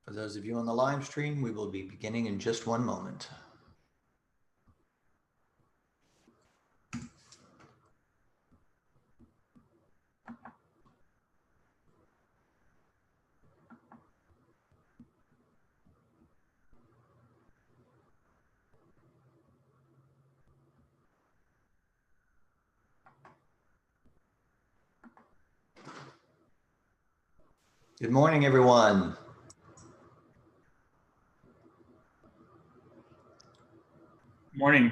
For those of you on the live stream, we will be beginning in just one moment. Good morning, everyone. Morning.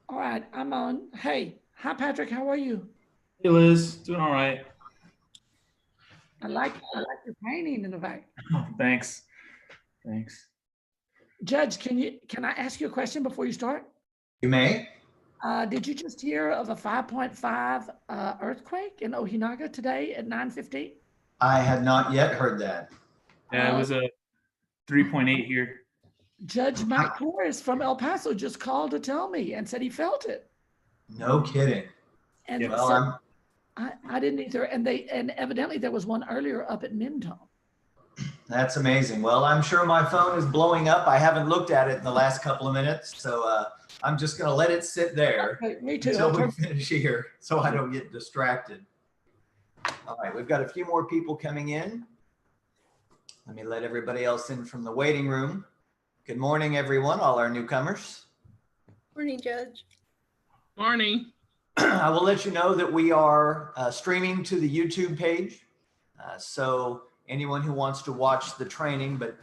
All right, I'm on. Hey, hi Patrick, how are you? Hey Liz, doing all right. I like your painting in the back. Oh, thanks. Judge, can I ask you a question before you start? You may. Did you just hear of a 5.5 earthquake in Ojinaga today at 9:15? I had not yet heard that. Yeah, it was a 3.8 here. Judge Mike Torres from El Paso just called to tell me and said he felt it. No kidding. And well, so I didn't either. And evidently there was one earlier up at Mentone. That's amazing. Well, I'm sure my phone is blowing up. I haven't looked at it in the last couple of minutes, so I'm just going to let it sit there me too. until we finish here so I don't get distracted. All right, we've got a few more people coming in. Let me let everybody else in from the waiting room. Good morning, everyone, all our newcomers. Morning, Judge. Morning. I will let you know that we are streaming to the YouTube page. So anyone who wants to watch the training but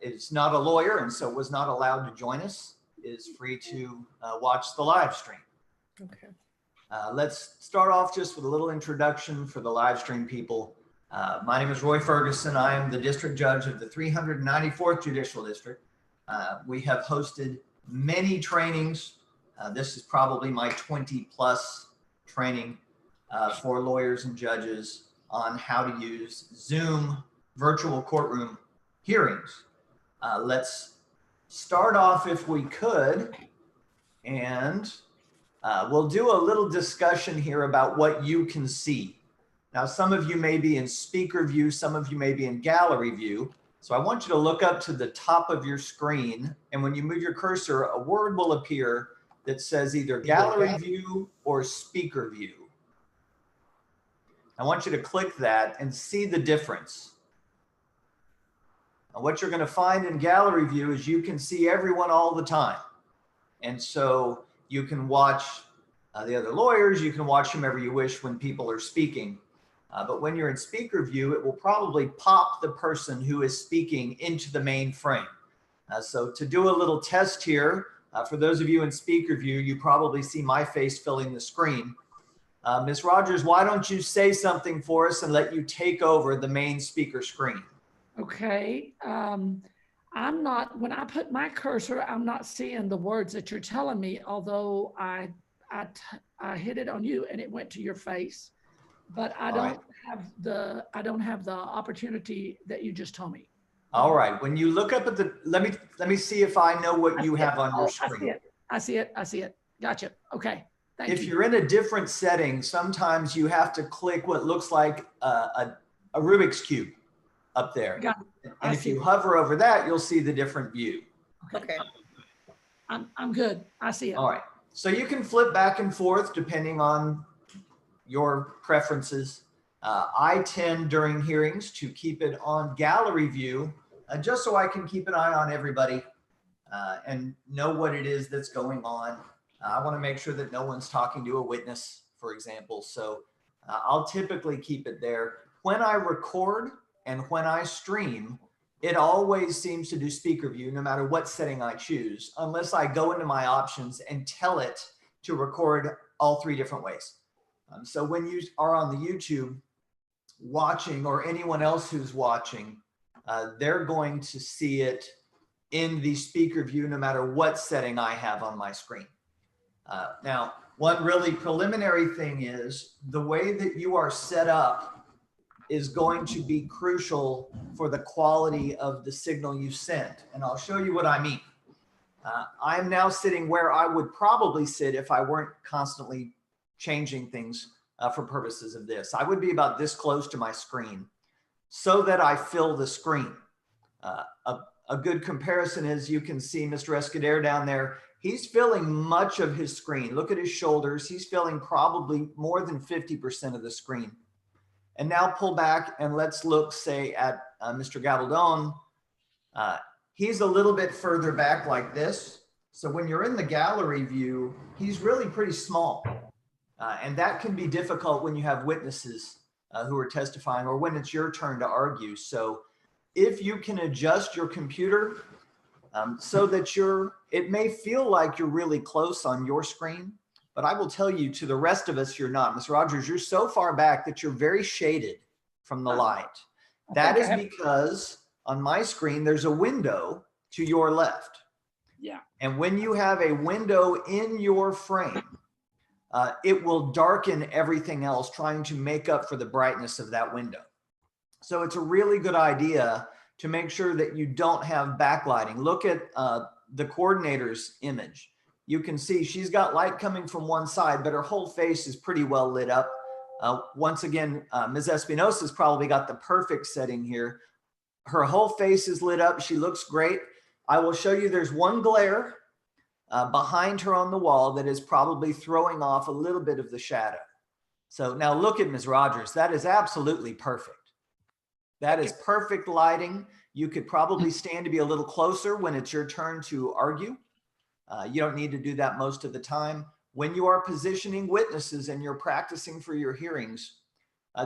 is not a lawyer and so was not allowed to join us is free to watch the live stream. Okay. Let's start off just with a little introduction for the live stream people. My name is Roy Ferguson. I am the district judge of the 394th Judicial District. We have hosted many trainings. This is probably my 20 plus training for lawyers and judges on how to use Zoom virtual courtroom hearings. Let's start off if we could, and we'll do a little discussion here about what you can see. Now, some of you may be in speaker view, some of you may be in gallery view. So I want you to look up to the top of your screen, and when you move your cursor, a word will appear that says either gallery view or speaker view. I want you to click that and see the difference. And what you're going to find in gallery view is you can see everyone all the time. And so you can watch the other lawyers, you can watch whomever you wish when people are speaking. But when you're in speaker view, it will probably pop the person who is speaking into the main frame. So to do a little test here, for those of you in speaker view, you probably see my face filling the screen. Ms. Rogers, why don't you say something for us and let you take over the main speaker screen? Okay. I'm not, when I put my cursor, I'm not seeing the words that you're telling me, although I hit it on you and it went to your face. But I don't have the opportunity that you just told me. All right. When you look up at the, let me see if I know what you have on your screen. I see it. Gotcha. Okay. Thank you. If you're in a different setting, sometimes you have to click what looks like a Rubik's Cube up there. Got it. And if you hover over that, you'll see the different view. Okay. I'm good. I see it. All right. So you can flip back and forth depending on your preferences. I tend during hearings to keep it on gallery view, just so I can keep an eye on everybody and know what it is that's going on. I want to make sure that no one's talking to a witness, for example. So I'll typically keep it there. When I record and when I stream, it always seems to do speaker view no matter what setting I choose, unless I go into my options and tell it to record all three different ways. So when you are on the YouTube watching, or anyone else who's watching, they're going to see it in the speaker view no matter what setting I have on my screen. Now, one really preliminary thing is the way that you are set up is going to be crucial for the quality of the signal you send. And I'll show you what I mean. I'm now sitting where I would probably sit if I weren't constantly changing things for purposes of this. I would be about this close to my screen so that I fill the screen. A good comparison is you can see Mr. Escudero down there. He's filling much of his screen. Look at his shoulders. He's filling probably more than 50% of the screen. And now pull back and let's look, say, at Mr. Gabaldon. He's a little bit further back like this. So when you're in the gallery view, he's really pretty small. And that can be difficult when you have witnesses who are testifying or when it's your turn to argue. So if you can adjust your computer so that it may feel like you're really close on your screen, but I will tell you, to the rest of us, you're not. Ms. Rogers, you're so far back that you're very shaded from the light. That is because on my screen, there's a window to your left. Yeah. And when you have a window in your frame, it will darken everything else, trying to make up for the brightness of that window. So it's a really good idea to make sure that you don't have backlighting. Look at the coordinator's image. You can see she's got light coming from one side, but her whole face is pretty well lit up. Once again, Ms. Espinosa's probably got the perfect setting here. Her whole face is lit up. She looks great. I will show you there's one glare behind her on the wall that is probably throwing off a little bit of the shadow. So now look at Ms. Rogers. That is absolutely perfect. That is perfect lighting. You could probably stand to be a little closer when it's your turn to argue. You don't need to do that most of the time. When you are positioning witnesses and you're practicing for your hearings,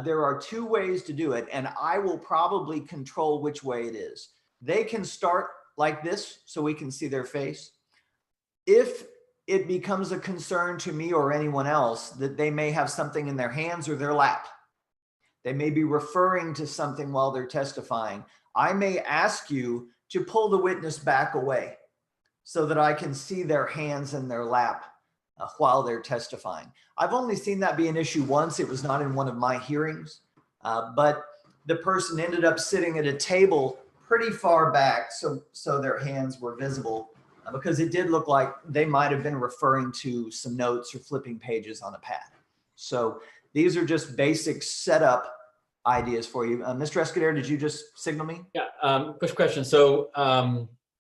there are two ways to do it, and I will probably control which way it is. They can start like this so we can see their face. If it becomes a concern to me or anyone else that they may have something in their hands or their lap, they may be referring to something while they're testifying, I may ask you to pull the witness back away so that I can see their hands in their lap while they're testifying. I've only seen that be an issue once. It was not in one of my hearings, but the person ended up sitting at a table pretty far back so their hands were visible, because it did look like they might have been referring to some notes or flipping pages on a pad. So these are just basic setup ideas for you. Mr. Escudero, did you just signal me? Yeah, quick question. So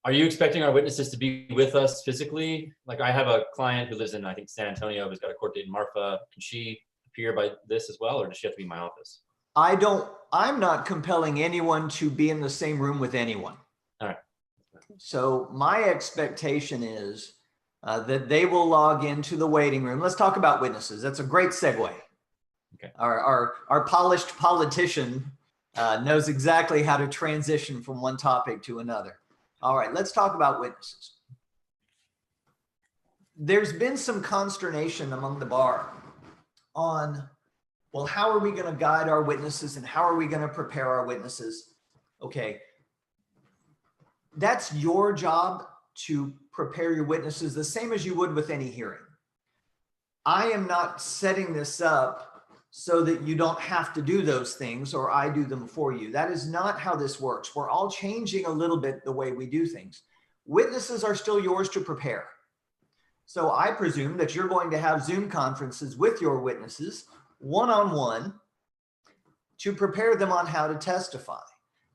are you expecting our witnesses to be with us physically? Like, I have a client who lives in, I think, San Antonio, who's got a court date in Marfa. Can she appear by this as well, or does she have to be in my office? I'm not compelling anyone to be in the same room with anyone. All right. So my expectation is that they will log into the waiting room. Let's talk about witnesses. That's a great segue. Okay. Our polished politician knows exactly how to transition from one topic to another. All right, let's talk about witnesses. There's been some consternation among the bar on, well, how are we going to guide our witnesses and how are we going to prepare our witnesses? Okay, that's your job to prepare your witnesses the same as you would with any hearing. I am not setting this up so that you don't have to do those things or I do them for you. That is not how this works. We're all changing a little bit the way we do things. Witnesses are still yours to prepare. So I presume that you're going to have Zoom conferences with your witnesses one-on-one to prepare them on how to testify,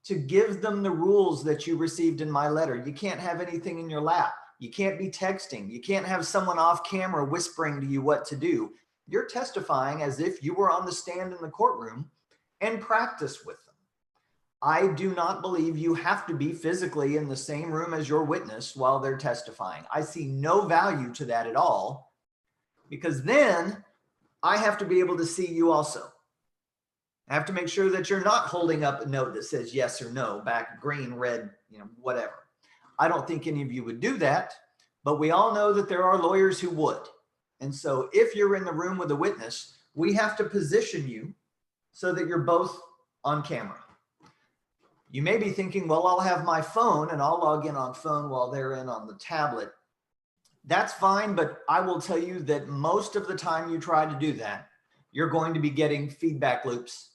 to give them the rules that you received in my letter. You can't have anything in your lap. You can't be texting. You can't have someone off camera whispering to you what to do. You're testifying as if you were on the stand in the courtroom, and practice with them. I do not believe you have to be physically in the same room as your witness while they're testifying. I see no value to that at all, because then I have to be able to see you also. I have to make sure that you're not holding up a note that says yes or no, back green, red, whatever. I don't think any of you would do that, but we all know that there are lawyers who would. And so if you're in the room with a witness, we have to position you so that you're both on camera. You may be thinking, well, I'll have my phone and I'll log in on phone while they're in on the tablet. That's fine, but I will tell you that most of the time you try to do that, you're going to be getting feedback loops.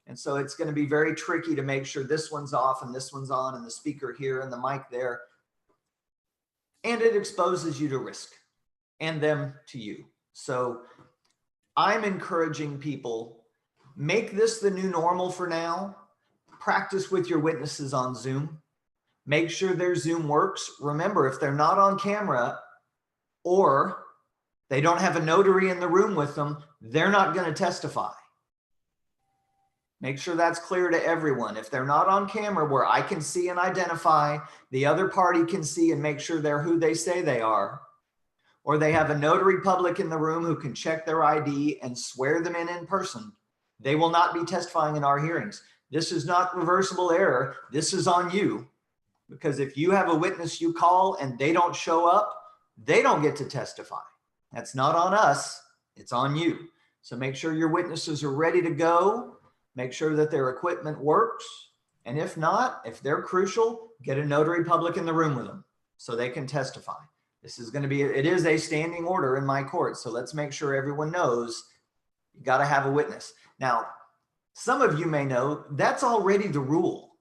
And so it's going to be very tricky to make sure this one's off and this one's on and the speaker here and the mic there. And it exposes you to risk and them to you. So I'm encouraging people, make this the new normal for now. Practice with your witnesses on Zoom. Make sure their Zoom works. Remember, if they're not on camera or they don't have a notary in the room with them, they're not going to testify. Make sure that's clear to everyone. If they're not on camera where I can see and identify, the other party can see and make sure they're who they say they are, or they have a notary public in the room who can check their ID and swear them in person, they will not be testifying in our hearings. This is not reversible error. This is on you. Because if you have a witness you call and they don't show up, they don't get to testify. That's not on us, it's on you. So make sure your witnesses are ready to go. Make sure that their equipment works. And if not, if they're crucial, get a notary public in the room with them so they can testify. This is going to be, it is a standing order in my court. So let's make sure everyone knows you got to have a witness. Now, some of you may know that's already the rule.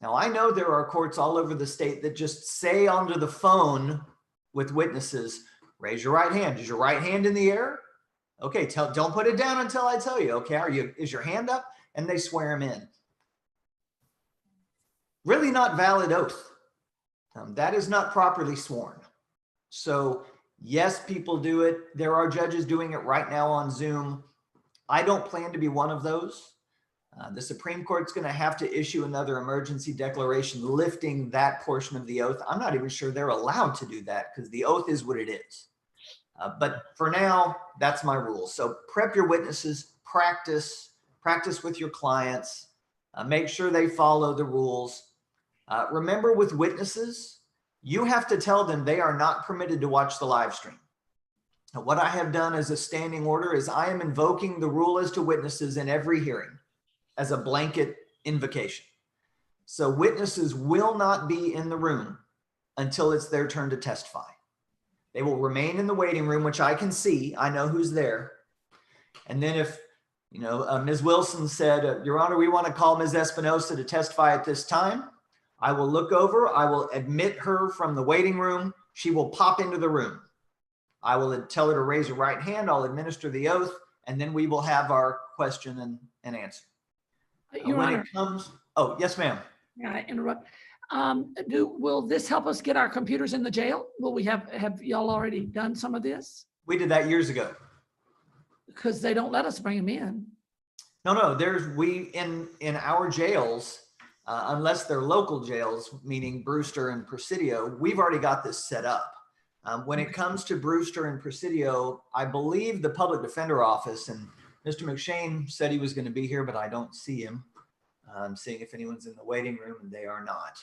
Now, I know there are courts all over the state that just say onto the phone with witnesses, raise your right hand. Is your right hand in the air? Okay, don't put it down until I tell you. Okay, is your hand up? And they swear them in. Really not valid oath. That is not properly sworn. So yes, people do it. There are judges doing it right now on Zoom. I don't plan to be one of those. The Supreme Court's going to have to issue another emergency declaration lifting that portion of the oath. I'm not even sure they're allowed to do that because the oath is what it is. But for now, that's my rule. So prep your witnesses, practice with your clients, make sure they follow the rules. Remember, with witnesses, you have to tell them they are not permitted to watch the live stream. Now, what I have done as a standing order is I am invoking the rule as to witnesses in every hearing as a blanket invocation. So witnesses will not be in the room until it's their turn to testify. They will remain in the waiting room, which I can see. I know who's there. And then if, Ms. Wilson said, Your Honor, we want to call Ms. Espinosa to testify at this time. I will look over. I will admit her from the waiting room. She will pop into the room. I will tell her to raise her right hand. I'll administer the oath, and then we will have our question and answer. Your when Honor, it comes, oh, yes, ma'am. may I interrupt? Will this help us get our computers in the jail? Will we have y'all already done some of this? We did that years ago. Because they don't let us bring them in. No, in our jails, unless they're local jails, meaning Brewster and Presidio, we've already got this set up. When it comes to Brewster and Presidio, I believe the public defender office, and Mr. McShane said he was going to be here, but I don't see him. I'm seeing if anyone's in the waiting room, and they are not.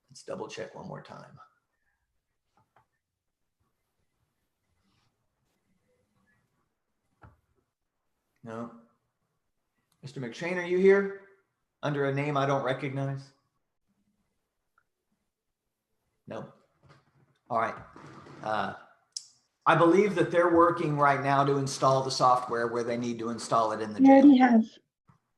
Let's double check one more time. No. Mr. McShane, are you here? Under a name I don't recognize? No. All right. I believe that they're working right now to install the software where they need to install it in the jail. already have.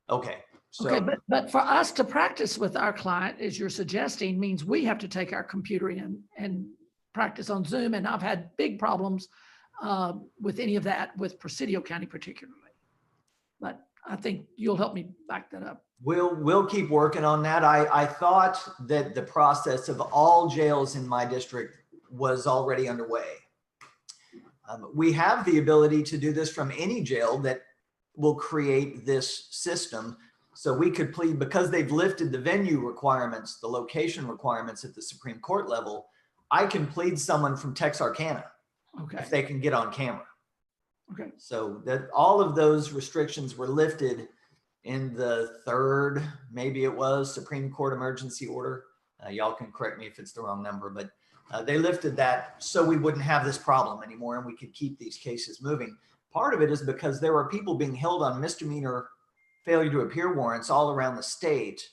Okay. So, Okay, but for us to practice with our client, as you're suggesting, means we have to take our computer in and practice on Zoom. And I've had big problems with any of that with Presidio County particularly. But I think you'll help me back that up. we'll keep working on that. I thought that the process of all jails in my district was already underway. We have the ability to do this from any jail that will create this system. So we could plead, because they've lifted the venue requirements, the location requirements at the Supreme Court level, I can plead someone from Texarkana Okay. if they can get on camera. Okay. So that all of those restrictions were lifted in the third, maybe it was, Supreme Court emergency order. Y'all can correct me if it's the wrong number, but they lifted that so we wouldn't have this problem anymore and we could keep these cases moving. Part of it is because there are people being held on misdemeanor failure to appear warrants all around the state.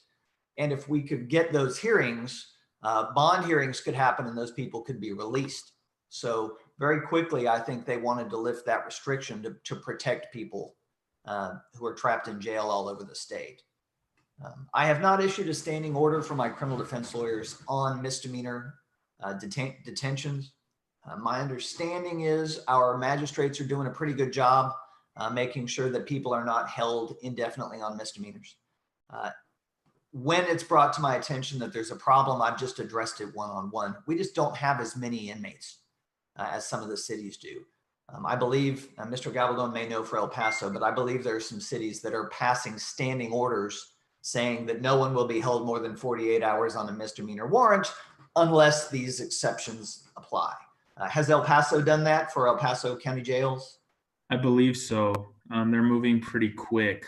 And if we could get those hearings, bond hearings could happen and those people could be released. So very quickly, I think they wanted to lift that restriction to protect people who are trapped in jail all over the state. I have not issued a standing order for my criminal defense lawyers on misdemeanor detentions. My understanding is our magistrates are doing a pretty good job making sure that people are not held indefinitely on misdemeanors. When it's brought to my attention that there's a problem, I've just addressed it one-on-one. We just don't have as many inmates as some of the cities do. I believe, Mr. Gabaldon may know for El Paso, but I believe there are some cities that are passing standing orders saying that no one will be held more than 48 hours on a misdemeanor warrant unless these exceptions apply. Has El Paso done that for El Paso County jails? I believe so. They're moving pretty quick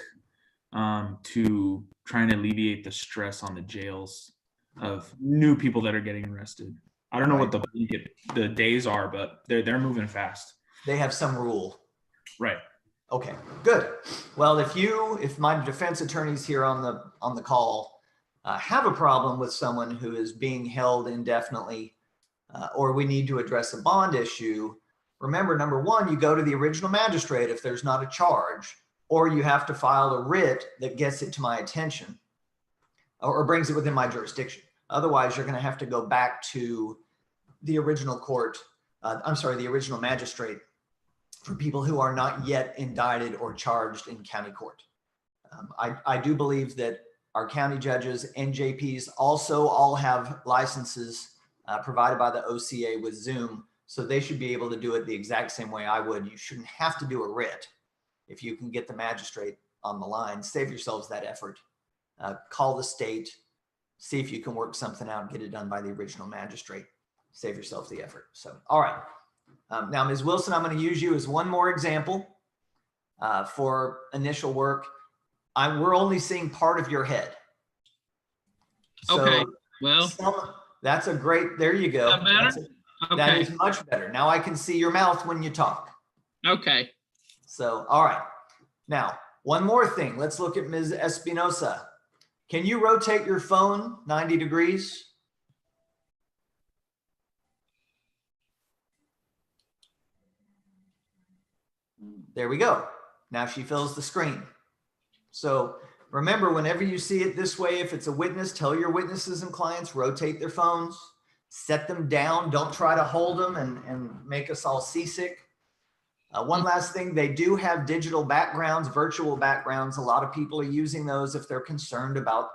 to try and alleviate the stress on the jails of new people that are getting arrested. I don't know what the days are, but they're moving fast. They have some rule. Right. Okay, good. Well, if my defense attorneys here on the call have a problem with someone who is being held indefinitely, or we need to address a bond issue, remember, number one, you go to the original magistrate if there's not a charge, or you have to file a writ that gets it to my attention or brings it within my jurisdiction. Otherwise, you're going to have to go back to the original court, the original magistrate for people who are not yet indicted or charged in county court. I do believe that our county judges and JPs also all have licenses provided by the OCA with Zoom, so they should be able to do it the exact same way I would. You shouldn't have to do a writ if you can get the magistrate on the line. Save yourselves that effort. Call the state, see if you can work something out, get it done by the original magistrate. Save yourself the effort. So, all right. Now, Ms. Wilson, I'm going to use you as one more example for initial work. We're only seeing part of your head. So Okay, well, that's a great, there you go. That better? That okay, is much better. Now I can see your mouth when you talk. okay. So, all right. Now, one more thing. Let's look at Ms. Espinosa. Can you rotate your phone 90 degrees? There we go. Now she fills the screen. So remember, whenever you see it this way, if it's a witness, tell your witnesses and clients, rotate their phones, set them down. Don't try to hold them and make us all seasick. One last thing, they do have digital backgrounds, virtual backgrounds. A lot of people are using those if they're concerned about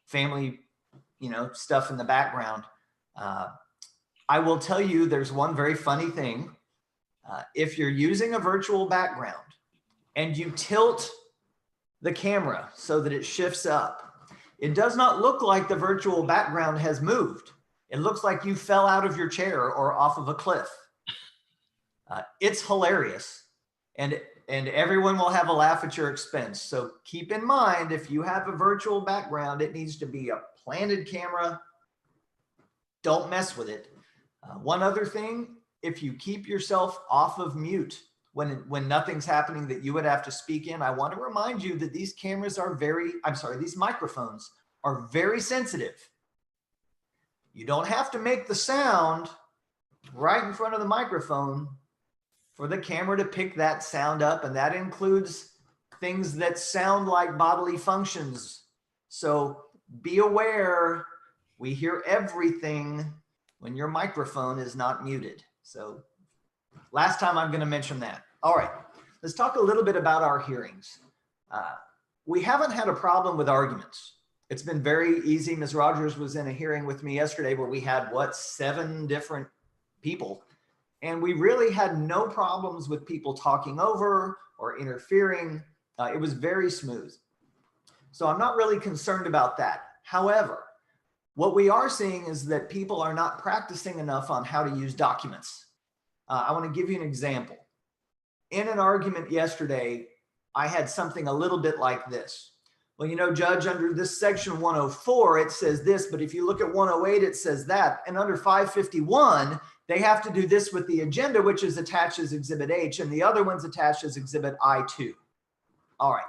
family, stuff in the background. I will tell you, there's one very funny thing. If you're using a virtual background and you tilt the camera so that it shifts up, it does not look like the virtual background has moved. It looks like you fell out of your chair or off of a cliff. It's hilarious, and everyone will have a laugh at your expense. So keep in mind, if you have a virtual background, it needs to be a planted camera. Don't mess with it. One other thing, if you keep yourself off of mute when nothing's happening that you would have to speak in, I want to remind you that these these microphones are very sensitive. You don't have to make the sound right in front of the microphone for the camera to pick that sound up, and that includes things that sound like bodily functions. So be aware, we hear everything when your microphone is not muted. So last time I'm going to mention that. All right, let's talk a little bit about our hearings. We haven't had a problem with arguments. It's been very easy. Ms. Rogers was in a hearing with me yesterday where we had, 7 different people. And we really had no problems with people talking over or interfering. It was very smooth. So I'm not really concerned about that. However, what we are seeing is that people are not practicing enough on how to use documents. I want to give you an example. In an argument yesterday, I had something a little bit like this. Well, Judge, under this section 104, it says this, but if you look at 108, it says that. And under 551, they have to do this with the agenda, which is attached as Exhibit H, and the other one's attached as Exhibit I2. All right,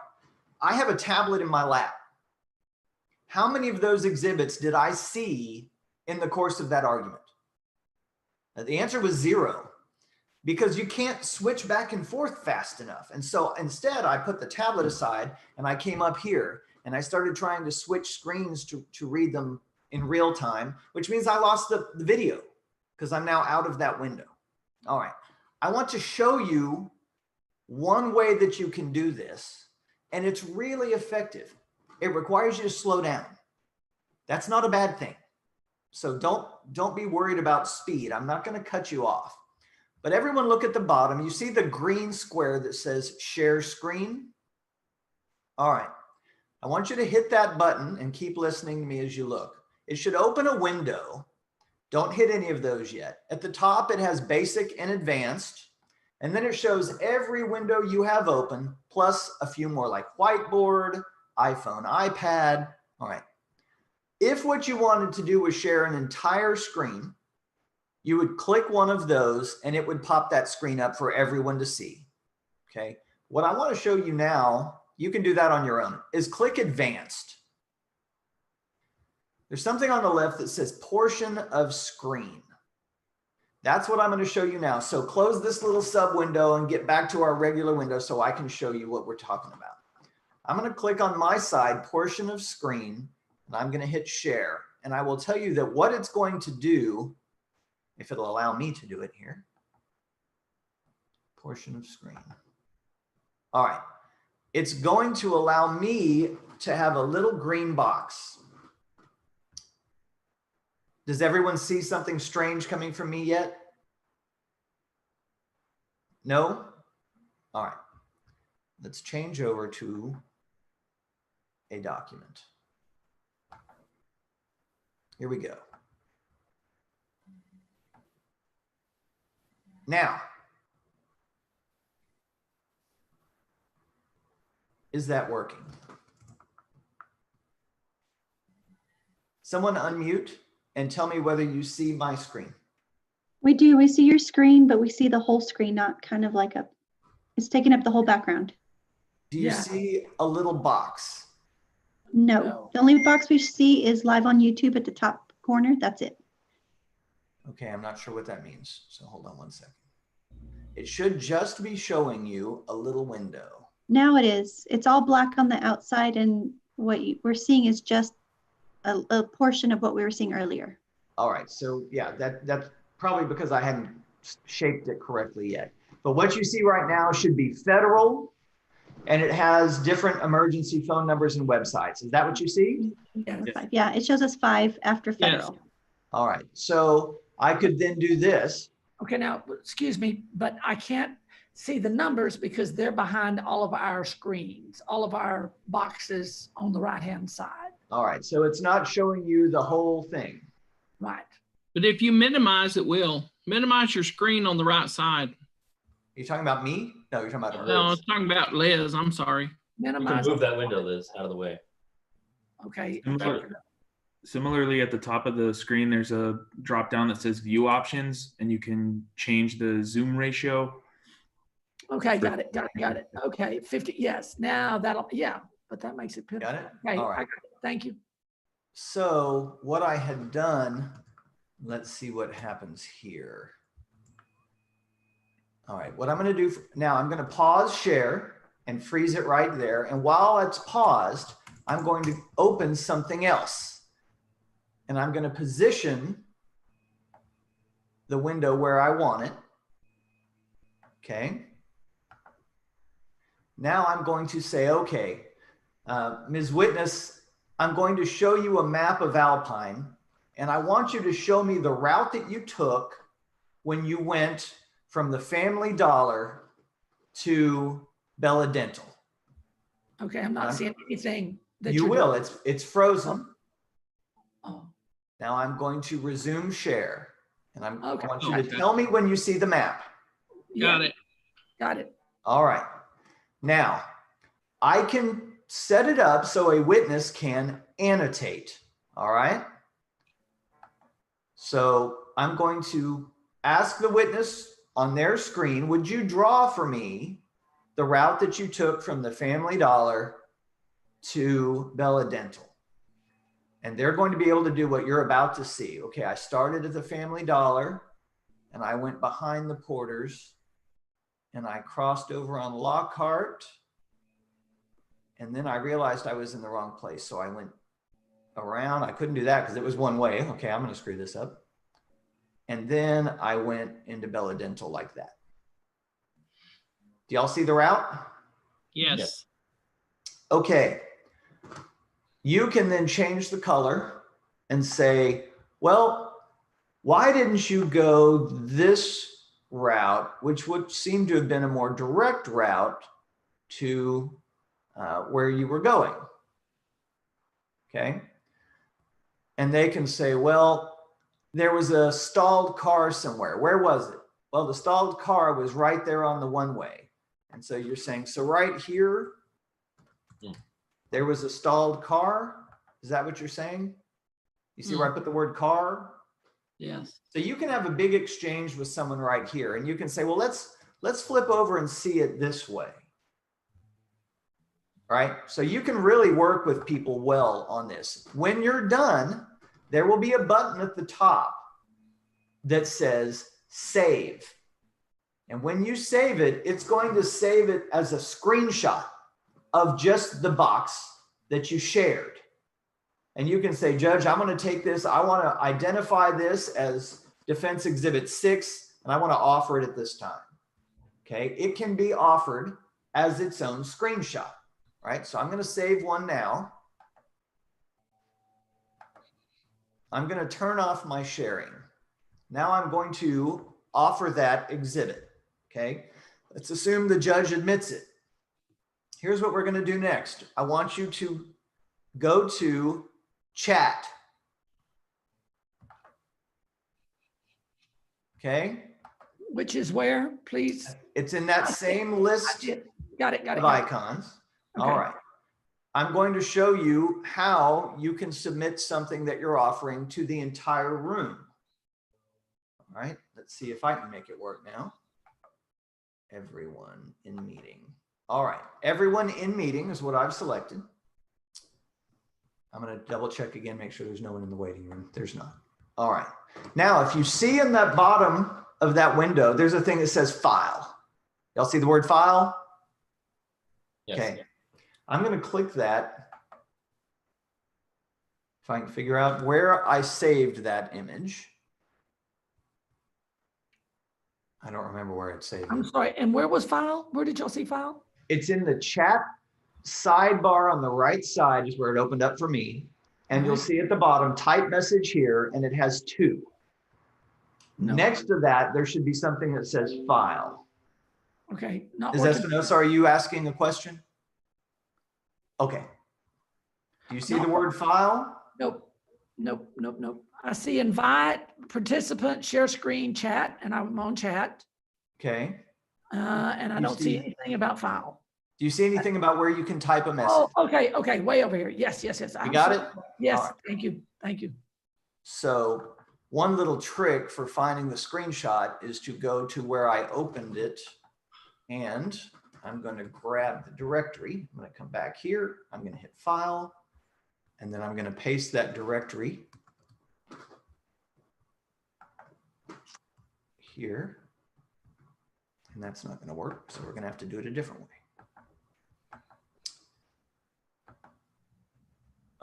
I have a tablet in my lap. How many of those exhibits did I see in the course of that argument? The answer was 0, because you can't switch back and forth fast enough. And so instead, I put the tablet aside and I came up here and I started trying to switch screens to read them in real time, which means I lost the video because I'm now out of that window. All right. I want to show you one way that you can do this, and it's really effective. It requires you to slow down. That's not a bad thing. So don't be worried about speed. I'm not going to cut you off. But everyone look at the bottom. You see the green square that says share screen? All right. I want you to hit that button and keep listening to me as you look. It should open a window. Don't hit any of those yet. At the top, it has basic and advanced. And then it shows every window you have open, plus a few more like whiteboard, iPhone, iPad. All right. If what you wanted to do was share an entire screen, you would click one of those and it would pop that screen up for everyone to see. Okay. What I want to show you now, you can do that on your own, is click advanced. There's something on the left that says portion of screen. That's what I'm going to show you now. So close this little sub window and get back to our regular window so I can show you what we're talking about. I'm going to click on my side, portion of screen, and I'm going to hit share. And I will tell you that what it's going to do, if it'll allow me to do it here, portion of screen. All right. It's going to allow me to have a little green box. Does everyone see something strange coming from me yet? No? All right. Let's change over to a document. Here we go. Now, is that working? Someone unmute and tell me whether you see my screen. We do. We see your screen, but we see the whole screen, not kind of like it's taking up the whole background. Do you Yeah. see a little box? No. No. The only box we see is live on YouTube at the top corner. That's it. Okay, I'm not sure what that means. So hold on one second. It should just be showing you a little window. Now it is. It's all black on the outside, and what we're seeing is just a portion of what we were seeing earlier. All right, so yeah, that's probably because I hadn't shaped it correctly yet. But what you see right now should be federal, and it has different emergency phone numbers and websites. Is that what you see? Yes. Yeah, it shows us 5 after federal. All right, so I could then do this. Okay, now, excuse me, but I can't see the numbers because they're behind all of our screens, all of our boxes on the right-hand side. All right, so it's not showing you the whole thing. Right. But if you minimize, it will. Minimize your screen on the right side. Are you talking about me? No, you're talking about No, I Liz. was talking about Liz. I'm sorry. You can Minimize. move that window, Liz, out of the way. Okay. Similarly, at the top of the screen, there's a drop down that says view options, and you can change the zoom ratio. Okay, got it. Okay, 50, yes, now that'll, yeah, but that makes it. Got it? Okay, All I got right. it. Thank you. So what I had done, let's see what happens here. All right, what I'm going to do now, I'm going to pause share and freeze it right there. And while it's paused, I'm going to open something else. And I'm going to position the window where I want it. Okay. Now I'm going to say, okay, Ms. Witness, I'm going to show you a map of Alpine, and I want you to show me the route that you took when you went from the Family Dollar to Bella Dental. Okay, I'm not seeing anything that You you're will, doing. it's frozen. Oh, Now I'm going to resume share, and I Okay. want you to Okay. tell me when you see the map. Got yeah, it. Got it. All right. Now, I can set it up so a witness can annotate. All right. So I'm going to ask the witness on their screen, would you draw for me the route that you took from the Family Dollar to Bella Dental? And they're going to be able to do what you're about to see. Okay, I started at the Family Dollar and I went behind the Porters and I crossed over on Lockhart. And then I realized I was in the wrong place. So I went around. I couldn't do that because it was one way. Okay, I'm going to screw this up. And then I went into Bella Dental like that. Do y'all see the route? Yes. Okay. You can then change the color and say, well, why didn't you go this route, which would seem to have been a more direct route to where you were going? Okay. And they can say, well, there was a stalled car somewhere. Where was it? Well, the stalled car was right there on the one-way. And so you're saying, so right here, there was a stalled car. Is that what you're saying? You see where I put the word car? Yes. So you can have a big exchange with someone right here, and you can say, well, let's flip over and see it this way. Right? So you can really work with people well on this. When you're done, there will be a button at the top that says save. And when you save it, it's going to save it as a screenshot of just the box that you shared. And you can say, Judge, I'm going to take this. I want to identify this as Defense Exhibit 6, and I want to offer it at this time. Okay. It can be offered as its own screenshot, right? So I'm going to save one now. I'm going to turn off my sharing. Now I'm going to offer that exhibit. Okay. Let's assume the judge admits it. Here's what we're going to do next. I want you to go to chat. Okay. Which is where, please? It's in that same list Got it. of icons. Okay. All right. I'm going to show you how you can submit something that you're offering to the entire room. All right. Let's see if I can make it work now. Everyone in meeting. All right. Everyone in meeting is what I've selected. I'm going to double check again, make sure there's no one in the waiting room. There's not. All right. Now, if you see in that bottom of that window, there's a thing that says file. Y'all see the word file? Yes. Okay. I'm going to click that. If I can figure out where I saved that image. I don't remember where it saved I'm it. sorry. And where was file? Where did y'all see file? It's in the chat sidebar on the right side is where it opened up for me. And you'll see at the bottom, type message here, and it has 2. No. Next to that, there should be something that says file. Okay. Not Is working. Espinosa, are you asking a question? Okay. Do you see the word file? Nope. I see invite, participant, share screen, chat, and I'm on chat. Okay. And I You don't see see- anything about file. Do you see anything about where you can type a message? Oh, okay. Way over here. Yes. You I'm got sorry. it? Yes. All right. Thank you. So one little trick for finding the screenshot is to go to where I opened it, and I'm going to grab the directory. I'm going to come back here. I'm going to hit file, and then I'm going to paste that directory here. And that's not going to work. So we're going to have to do it a different way.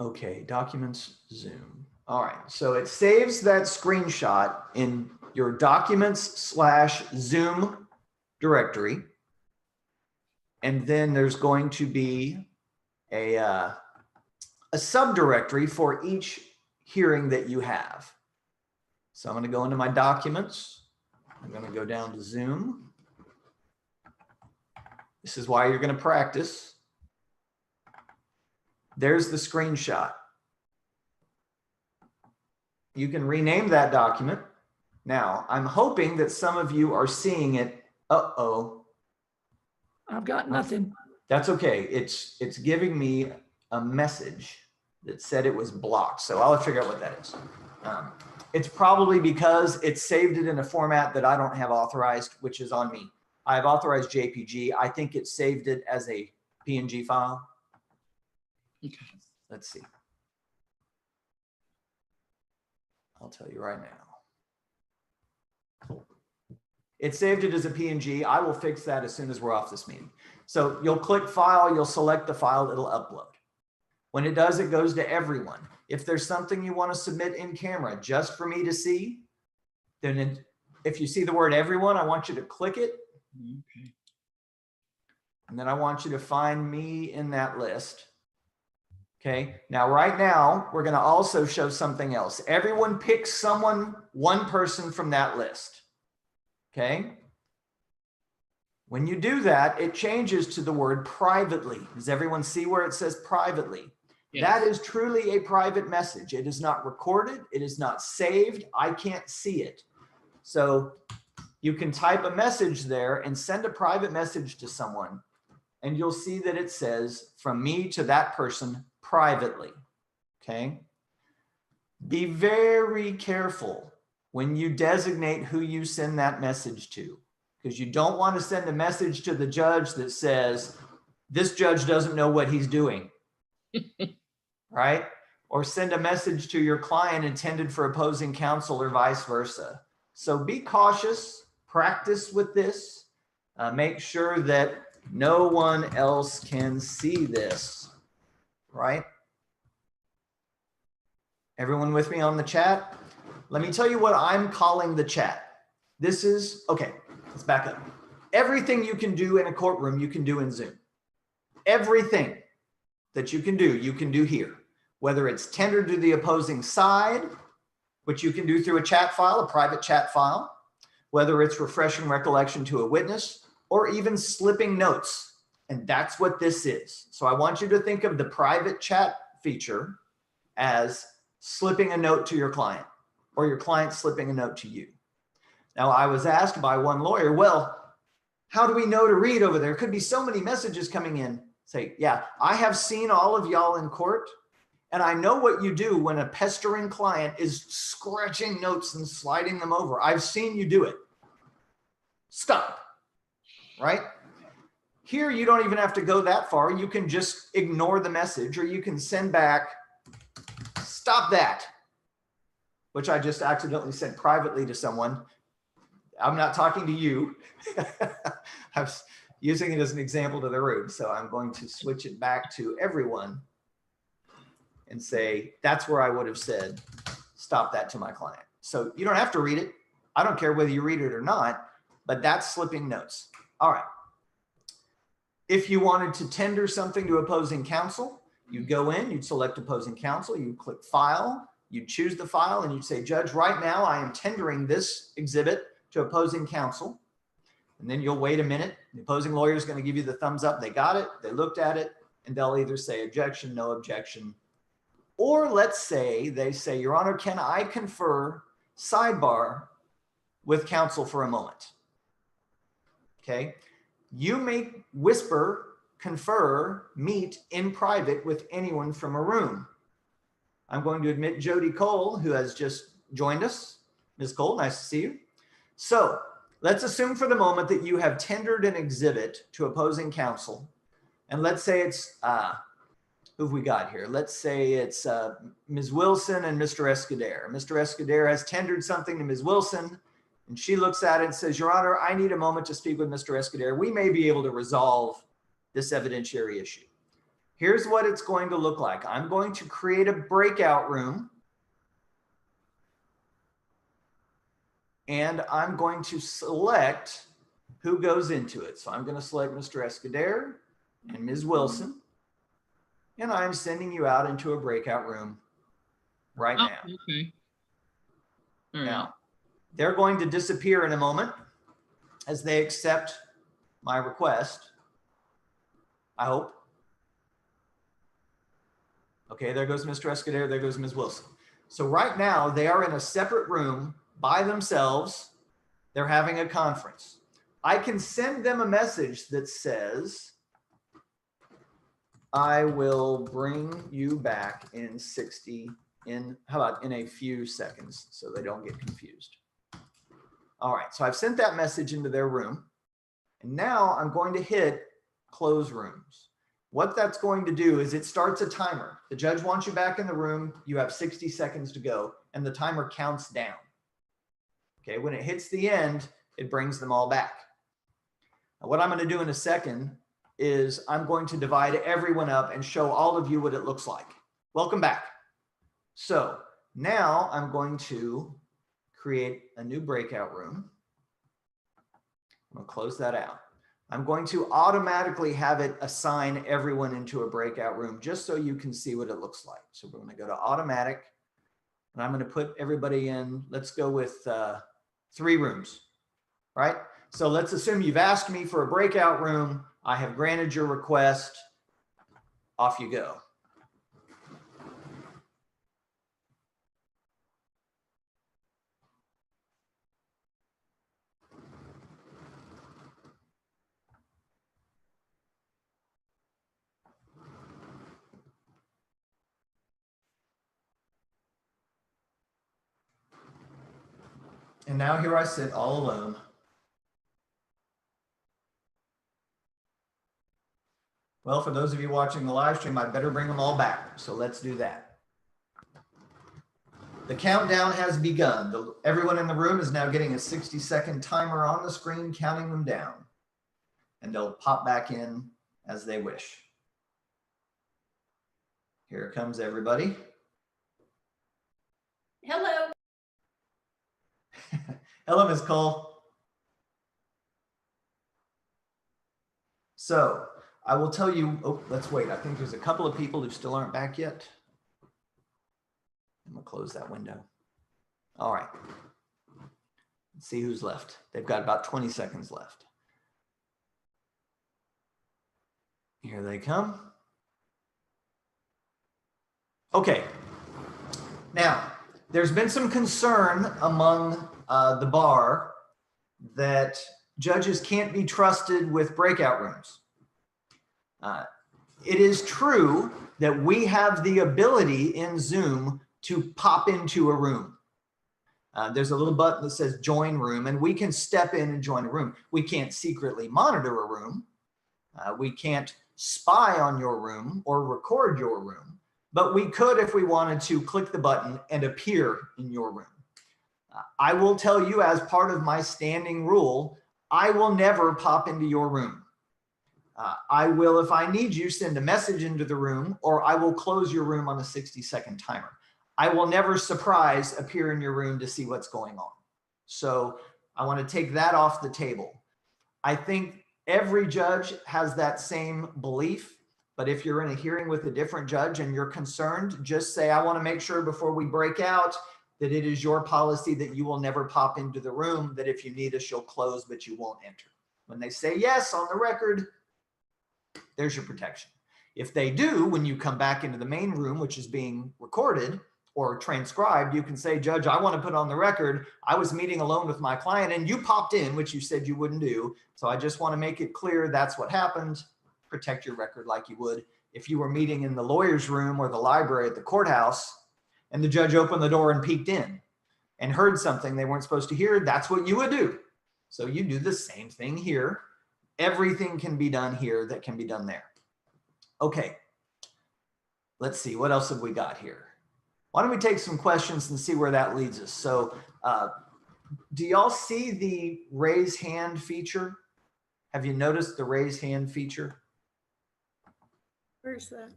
Okay, documents, Zoom. All right, so it saves that screenshot in your documents/Zoom directory. And then there's going to be a subdirectory for each hearing that you have. So I'm going to go into my documents. I'm going to go down to Zoom. This is why you're going to practice. There's the screenshot. You can rename that document. Now, I'm hoping that some of you are seeing it. Uh-oh. I've got nothing. That's okay. It's giving me a message that said it was blocked. So I'll figure out what that is. It's probably because it saved it in a format that I don't have authorized, which is on me. I have authorized JPG. I think it saved it as a PNG file. Okay. Let's see. I'll tell you right now. It saved it as a PNG. I will fix that as soon as we're off this meeting. So you'll click file, you'll select the file, it'll upload. When it does, it goes to everyone. If there's something you want to submit in camera just for me to see, if you see the word everyone, I want you to click it. Okay. And then I want you to find me in that list. Okay, now right now, we're going to also show something else. Everyone picks someone, one person from that list. Okay. When you do that, it changes to the word privately. Does everyone see where it says privately? Yes. That is truly a private message. It is not recorded. It is not saved. I can't see it. So you can type a message there and send a private message to someone, and you'll see that it says from me to that person privately. Okay. Be very careful when you designate who you send that message to, because you don't want to send a message to the judge that says, this judge doesn't know what he's doing. Right? Or send a message to your client intended for opposing counsel or vice versa. So be cautious, practice with this, make sure that no one else can see this, right? Everyone with me on the chat? Let me tell you what I'm calling the chat. This is, okay, let's back up. Everything you can do in a courtroom, you can do in Zoom. Everything that you can do here. Whether it's tendered to the opposing side, which you can do through a chat file, a private chat file, whether it's refreshing recollection to a witness, or even slipping notes. And that's what this is. So I want you to think of the private chat feature as slipping a note to your client, or your client slipping a note to you. Now, I was asked by one lawyer, well, how do we know to read over there? Could be so many messages coming in. Say, yeah, I have seen all of y'all in court, and I know what you do when a pestering client is scratching notes and sliding them over. I've seen you do it. Stop, right? Here, you don't even have to go that far. You can just ignore the message, or you can send back, stop that, which I just accidentally sent privately to someone. I'm not talking to you. I was using it as an example to the room. So I'm going to switch it back to everyone and say, that's where I would have said, stop that to my client. So you don't have to read it. I don't care whether you read it or not, but that's slipping notes. All right. If you wanted to tender something to opposing counsel, you'd go in, you'd select opposing counsel, you click file, you choose the file, and you'd say, Judge, right now I am tendering this exhibit to opposing counsel. And then you'll wait a minute. The opposing lawyer is going to give you the thumbs up. They got it. They looked at it, and they'll either say objection, no objection. Or let's say they say, Your Honor, can I confer sidebar with counsel for a moment? Okay. You may whisper, confer, meet in private with anyone from a room. I'm going to admit Jody Cole, who has just joined us. Ms. Cole, nice to see you. So let's assume for the moment that you have tendered an exhibit to opposing counsel. And let's say it's, who have we got here? Let's say it's Ms. Wilson and Mr. Escudero. Mr. Escudero has tendered something to Ms. Wilson, and she looks at it and says, Your Honor, I need a moment to speak with Mr. Escudero. We may be able to resolve this evidentiary issue. Here's what it's going to look like. I'm going to create a breakout room, and I'm going to select who goes into it. So I'm going to select Mr. Escudero and Ms. Wilson, and I'm sending you out into a breakout room right now. Okay. All right. Now, they're going to disappear in a moment as they accept my request, I hope. Okay, there goes Mr. Escudero, there goes Ms. Wilson. So right now, they are in a separate room by themselves. They're having a conference. I can send them a message that says, I will bring you back in how about in a few seconds, so they don't get confused. All right, so I've sent that message into their room, and now I'm going to hit close rooms. What that's going to do is it starts a timer. The judge wants you back in the room. You have 60 seconds to go, and the timer counts down. Okay, when it hits the end, it brings them all back. Now, what I'm going to do in a second is I'm going to divide everyone up and show all of you what it looks like. Welcome back. So now I'm going to create a new breakout room. I'm going to close that out. I'm going to automatically have it assign everyone into a breakout room just so you can see what it looks like. So we're going to go to automatic, and I'm going to put everybody in. Let's go with 3 rooms, right? So let's assume you've asked me for a breakout room. I have granted your request. Off you go. And now here I sit all alone. Well, for those of you watching the live stream, I better bring them all back. So let's do that. The countdown has begun. Everyone in the room is now getting a 60-second timer on the screen, counting them down. And they'll pop back in as they wish. Here comes everybody. Hello. Hello, Ms. Cole. So I will tell you, oh, let's wait. I think there's a couple of people who still aren't back yet. I'm gonna close that window. All right. Let's see who's left. They've got about 20 seconds left. Here they come. Okay. Now, there's been some concern among the bar that judges can't be trusted with breakout rooms. It is true that we have the ability in Zoom to pop into a room. There's a little button that says join room, and we can step in and join a room. We can't secretly monitor a room. We can't spy on your room or record your room, but we could, if we wanted to, click the button and appear in your room. I will tell you, as part of my standing rule, I will never pop into your room. I will, if I need you, send a message into the room, or I will close your room on a 60-second timer. I will never surprise appear in your room to see what's going on. So I want to take that off the table. I think every judge has that same belief, but if you're in a hearing with a different judge and you're concerned, just say, I want to make sure before we break out that it is your policy that you will never pop into the room, that if you need us, you'll close, but you won't enter. When they say yes on the record, there's your protection. If they do, when you come back into the main room, which is being recorded or transcribed, you can say, Judge, I want to put on the record, I was meeting alone with my client and you popped in, which you said you wouldn't do. So I just want to make it clear that's what happened. Protect your record like you would if you were meeting in the lawyer's room or the library at the courthouse and the judge opened the door and peeked in and heard something they weren't supposed to hear. That's what you would do. So you do the same thing here. Everything can be done here that can be done there. Okay, let's see, what else have we got here? Why don't we take some questions and see where that leads us? So do y'all see the raise hand feature? Have you noticed the raise hand feature? Where's that?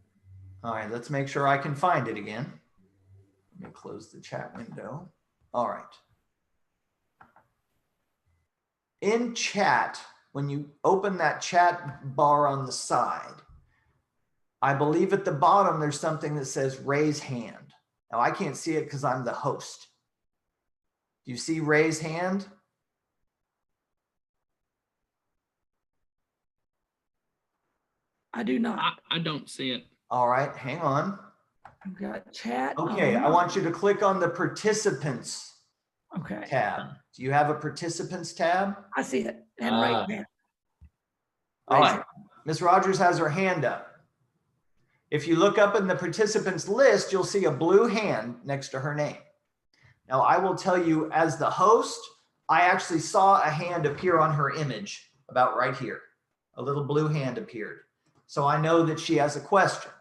All right, let's make sure I can find it again. Let me close the chat window. All right. In chat, when you open that chat bar on the side, I believe at the bottom there's something that says raise hand. Now I can't see it because I'm the host. Do you see raise hand? I do not. I don't see it. All right, hang on. I've got chat. Okay, I want you to click on the participants Okay. tab. Do you have a participants tab? I see it. And right there. All Raise right, Ms. Rogers has her hand up. If you look up in the participants list, you'll see a blue hand next to her name. Now, I will tell you, as the host, I actually saw a hand appear on her image about right here. A little blue hand appeared. So I know that she has a question.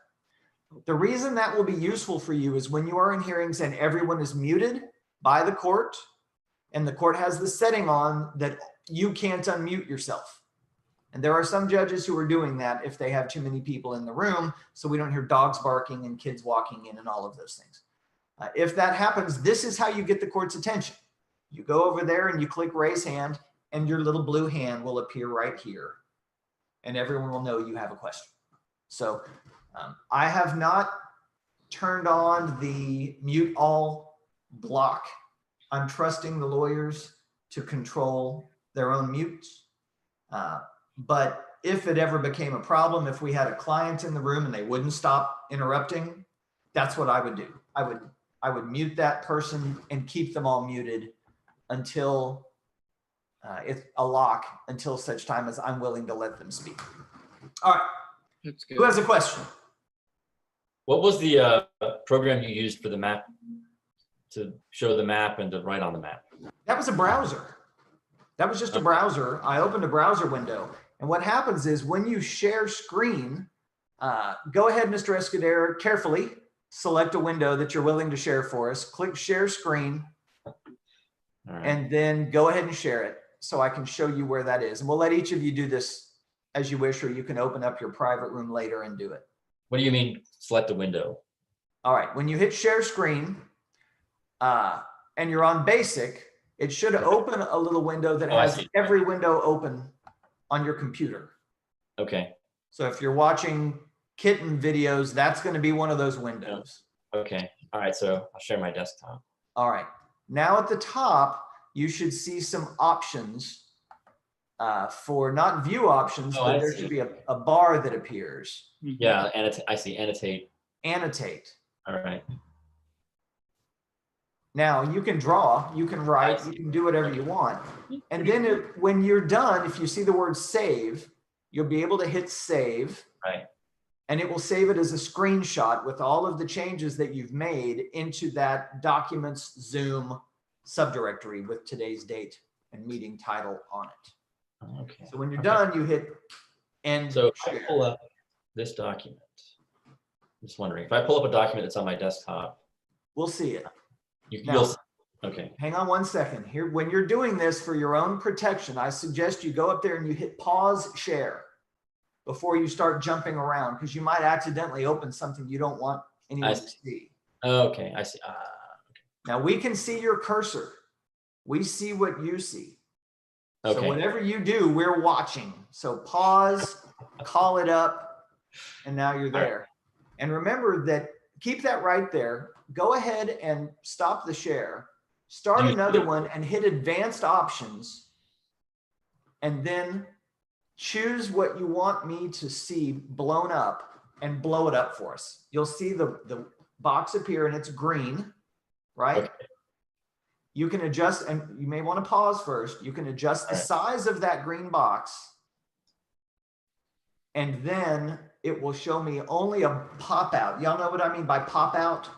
The reason that will be useful for you is when you are in hearings and everyone is muted by the court, and the court has the setting on that you can't unmute yourself. And there are some judges who are doing that if they have too many people in the room, so we don't hear dogs barking and kids walking in and all of those things. If that happens, this is how you get the court's attention. You go over there and you click raise hand, and your little blue hand will appear right here. And everyone will know you have a question. So I have not turned on the mute all block. I'm trusting the lawyers to control their own mutes. But if it ever became a problem, if we had a client in the room and they wouldn't stop interrupting, that's what I would do. I would mute that person and keep them all muted until it's a lock, until such time as I'm willing to let them speak. All right. That's good. Who has a question? What was the program you used for the map, to show the map and to write on the map? That was a browser. That was just a browser. I opened a browser window. And what happens is when you share screen, go ahead, Mr. Escudero, carefully select a window that you're willing to share for us. Click share screen. All right. And then go ahead and share it so I can show you where that is. And we'll let each of you do this as you wish, or you can open up your private room later and do it. What do you mean select a window? All right, when you hit share screen and you're on basic, it should open a little window that has every window open on your computer. Okay. So if you're watching kitten videos, that's going to be one of those windows. Okay. All right. So I'll share my desktop. All right. Now at the top, you should see some options for not view options, but there should be a bar that appears. Yeah. I see annotate. Annotate. All right. Now you can draw, you can write, you can do whatever you want. And then when you're done, if you see the word save, you'll be able to hit save. Right. And it will save it as a screenshot with all of the changes that you've made into that documents Zoom subdirectory with today's date and meeting title on it. Okay. So when you're done, you hit end. So if I pull up this document, I'm just wondering if I pull up a document that's on my desktop, We'll see it. you'll see. Okay. Hang on one second here. When you're doing this for your own protection, I suggest you go up there and you hit pause share before you start jumping around, because you might accidentally open something you don't want anyone to see. Okay. I see. Okay. Now we can see your cursor. We see what you see. Okay. So whatever you do, we're watching. So pause, call it up, and now you're there. And remember that, keep that right there. Go ahead and stop the share. Start another one and hit advanced options. And then choose what you want me to see blown up and blow it up for us. You'll see the box appear and it's green, right? Okay. You can adjust, and you may want to pause first. You can adjust the size of that green box. And then it will show me only a pop out. Y'all know what I mean by pop out?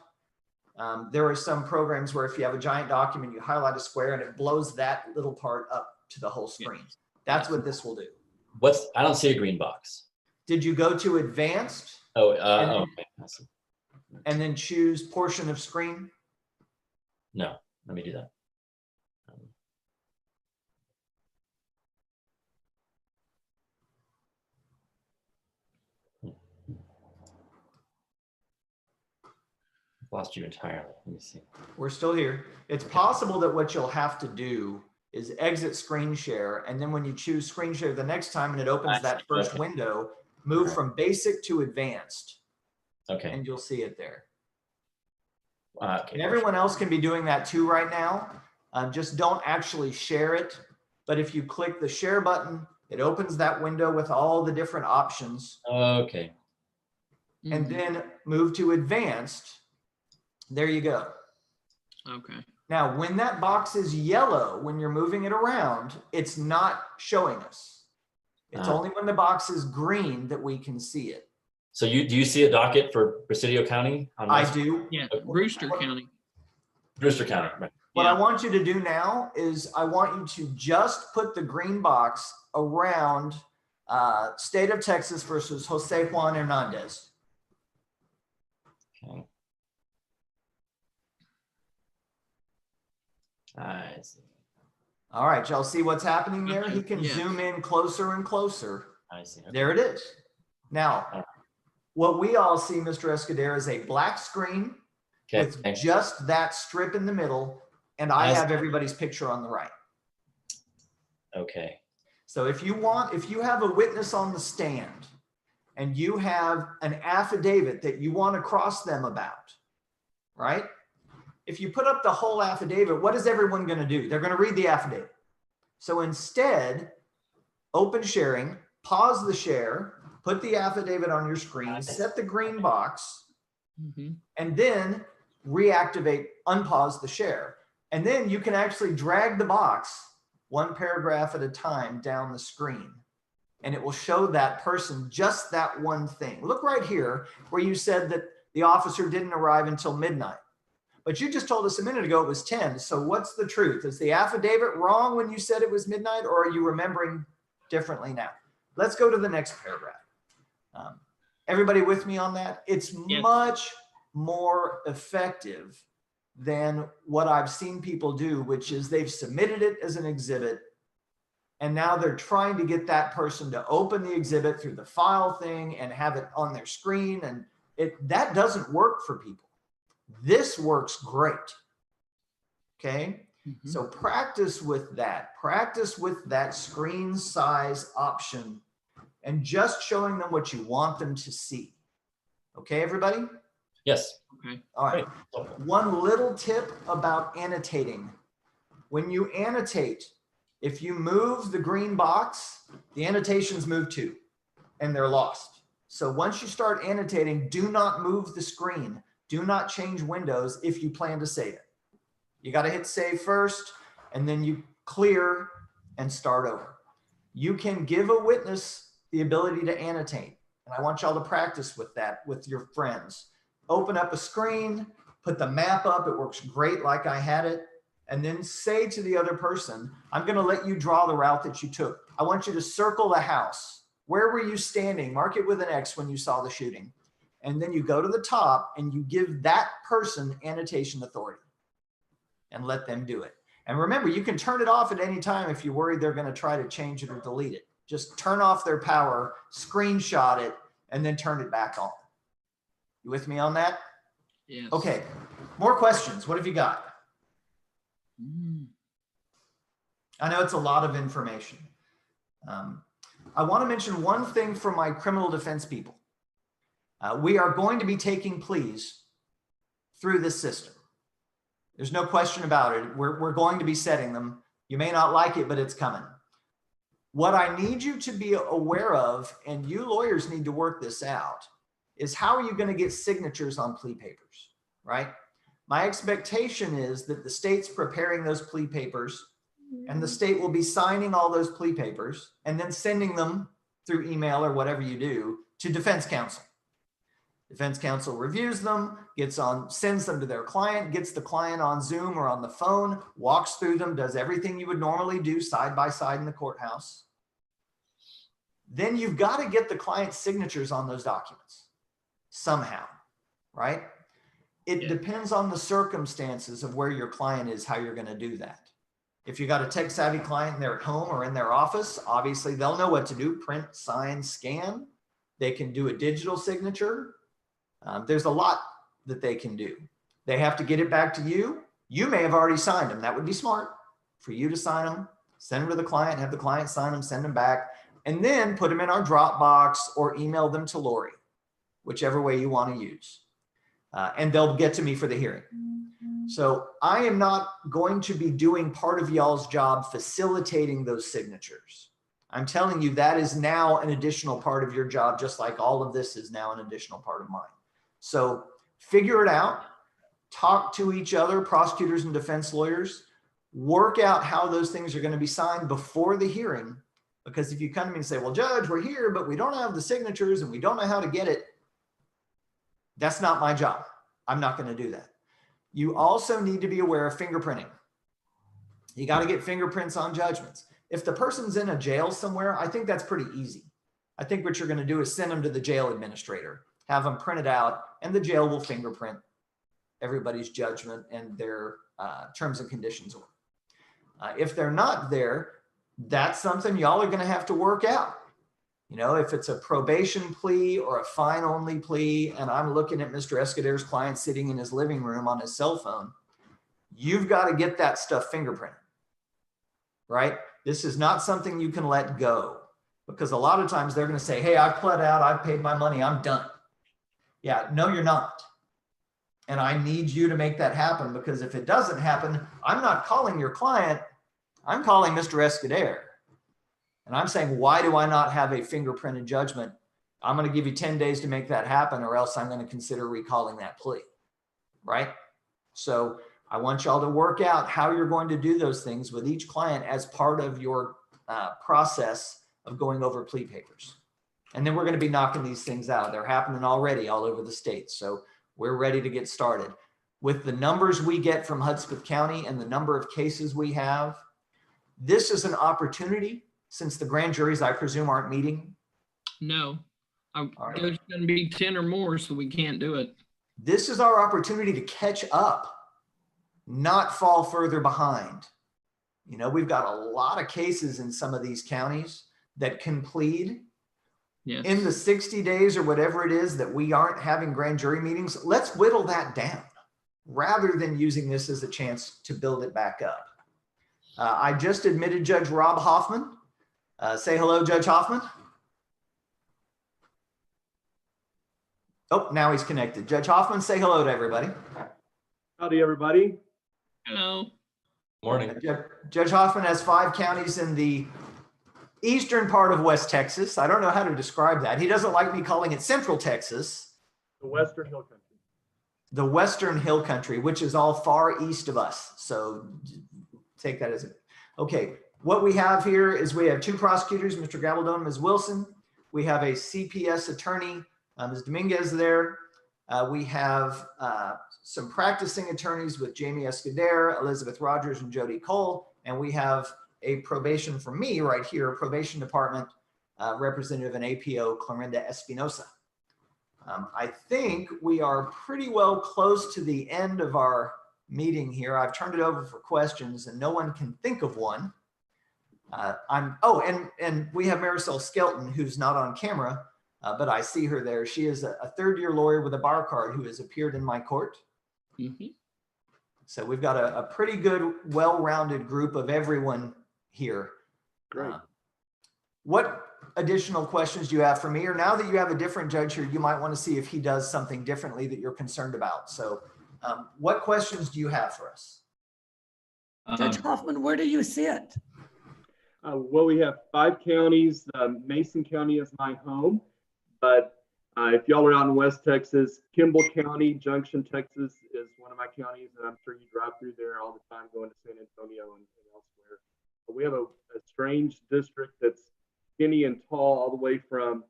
There are some programs where if you have a giant document, you highlight a square and it blows that little part up to the whole screen. That's what this will do. I don't see a green box. Did you go to advanced? Oh, okay. I see. And then choose portion of screen? No, let me do that. Lost you entirely. Let me see. We're still here. It's possible that what you'll have to do is exit screen share. And then when you choose screen share the next time and it opens that first window, move from basic to advanced. Okay. And you'll see it there. Okay. And everyone else can be doing that too right now. Just don't actually share it. But if you click the share button, it opens that window with all the different options. Okay. And then move to advanced. There you go. Okay. Now, when that box is yellow, when you're moving it around, it's not showing us. It's only when the box is green that we can see it. So do you see a docket for Presidio County? I do. Yeah, Brewster County. Brewster County, right. What I want you to do now is I want you to just put the green box around State of Texas versus Jose Juan Hernandez. Okay. I see. All right, y'all see what's happening there? He can zoom in closer and closer. I see. Okay. There it is. Now, what we all see, Mr. Escudero, is a black screen with just that strip in the middle and I As- have everybody's picture on the right. Okay. So if you have a witness on the stand and you have an affidavit that you want to cross them about, right? If you put up the whole affidavit, what is everyone going to do? They're going to read the affidavit. So instead, open sharing, pause the share, put the affidavit on your screen, set the green box, and then reactivate, unpause the share. And then you can actually drag the box one paragraph at a time down the screen. And it will show that person just that one thing. Look right here where you said that the officer didn't arrive until midnight. But you just told us a minute ago it was 10. So what's the truth? Is the affidavit wrong when you said it was midnight, or are you remembering differently now? Let's go to the next paragraph. Everybody with me on that? It's Yes. much more effective than what I've seen people do, which is they've submitted it as an exhibit, and now they're trying to get that person to open the exhibit through the file thing and have it on their screen. And that doesn't work for people. This works great. Okay. So practice with that. Practice with that screen size option and just showing them what you want them to see. Okay, everybody? Yes. Okay. All right. Great. One little tip about annotating. When you annotate, if you move the green box, the annotations move too, and they're lost. So once you start annotating, do not move the screen. Do not change windows if you plan to save it. You got to hit save first, and then you clear and start over. You can give a witness the ability to annotate, and I want y'all to practice with that with your friends. Open up a screen, put the map up. It works great like I had it. And then say to the other person, I'm going to let you draw the route that you took. I want you to circle the house. Where were you standing? Mark it with an X when you saw the shooting. And then you go to the top and you give that person annotation authority and let them do it. And remember, you can turn it off at any time if you're worried they're going to try to change it or delete it. Just turn off their power, screenshot it, and then turn it back on. You with me on that? Yes. Okay. More questions. What have you got? I know it's a lot of information. I want to mention one thing for my criminal defense people. We are going to be taking pleas through this system. There's no question about it. We're going to be setting them. You may not like it, but it's coming. What I need you to be aware of, and you lawyers need to work this out, is how are you going to get signatures on plea papers, right? My expectation is that the state's preparing those plea papers, and the state will be signing all those plea papers and then sending them through email or whatever you do to defense counsel. Defense counsel reviews them, sends them to their client, gets the client on Zoom or on the phone, walks through them, does everything you would normally do side by side in the courthouse. Then you've got to get the client's signatures on those documents somehow, right? It depends on the circumstances of where your client is, how you're going to do that. If you got a tech savvy client and they're at home or in their office, obviously they'll know what to do: print, sign, scan. They can do a digital signature. There's a lot that they can do. They have to get it back to you. You may have already signed them. That would be smart for you to sign them, send them to the client, have the client sign them, send them back, and then put them in our Dropbox or email them to Lori, whichever way you want to use. And they'll get to me for the hearing. So I am not going to be doing part of y'all's job facilitating those signatures. I'm telling you that is now an additional part of your job, just like all of this is now an additional part of mine. So figure it out, talk to each other, prosecutors and defense lawyers, work out how those things are going to be signed before the hearing. Because if you come to me and say, well, Judge, we're here, but we don't have the signatures and we don't know how to get it, that's not my job. I'm not going to do that. You also need to be aware of fingerprinting. You got to get fingerprints on judgments. If the person's in a jail somewhere, I think that's pretty easy. I think what you're going to do is send them to the jail administrator, have them print it out, and the jail will fingerprint everybody's judgment and their terms and conditions. If they're not there, that's something y'all are going to have to work out. You know, if it's a probation plea or a fine only plea, and I'm looking at Mr. Escader's client sitting in his living room on his cell phone, you've got to get that stuff fingerprinted, right? This is not something you can let go, because a lot of times they're going to say, hey, I've pled out, I've paid my money, I'm done. Yeah, no, you're not. And I need you to make that happen, because if it doesn't happen, I'm not calling your client, I'm calling Mr. Escudero. And I'm saying, why do I not have a fingerprinted judgment? I'm going to give you 10 days to make that happen, or else I'm going to consider recalling that plea, right? So I want y'all to work out how you're going to do those things with each client as part of your process of going over plea papers. And then we're going to be knocking these things out. They're happening already all over the state. So we're ready to get started. With the numbers we get from Hudspeth County and the number of cases we have, this is an opportunity, since the grand juries, I presume, aren't meeting. No, right. there's going to be 10 or more, so we can't do it. This is our opportunity to catch up, not fall further behind. You know, we've got a lot of cases in some of these counties that can plead. Yes. In the 60 days or whatever it is that we aren't having grand jury meetings. Let's whittle that down rather than using this as a chance to build it back up. I just admitted Judge Rob Hoffman. Say hello, Judge Hoffman. Oh, now he's connected. Judge Hoffman, say hello to everybody. Howdy, everybody. Hello. Morning. Judge Hoffman has 5 counties in the eastern part of West Texas. I don't know how to describe that. He doesn't like me calling it Central Texas. The Western Hill Country. The Western Hill Country, which is all far east of us. So take that as a, okay. What we have here is we have 2 prosecutors, Mr. Gabaldon, Ms. Wilson. We have a CPS attorney, Ms. Dominguez there. We have some practicing attorneys with Jamie Escudero, Elizabeth Rogers, and Jody Cole. And we have a probation from me right here, probation department representative and APO, Clarinda Espinosa. I think we are pretty well close to the end of our meeting here. I've turned it over for questions and no one can think of one. And we have Marisol Skelton, who's not on camera, but I see her there. She is a 3rd-year lawyer with a bar card who has appeared in my court. Mm-hmm. So we've got a pretty good, well-rounded group of everyone here. Great. What additional questions do you have for me? Or now that you have a different judge here, you might want to see if he does something differently that you're concerned about. So what questions do you have for us? Judge Hoffman, where do you sit? Well, we have 5 counties. Mason County is my home, but if y'all are out in West Texas, Kimball County, Junction, Texas is one of my counties, and I'm sure you drive through there all the time going to San Antonio and elsewhere. But we have a strange district that's skinny and tall all the way from,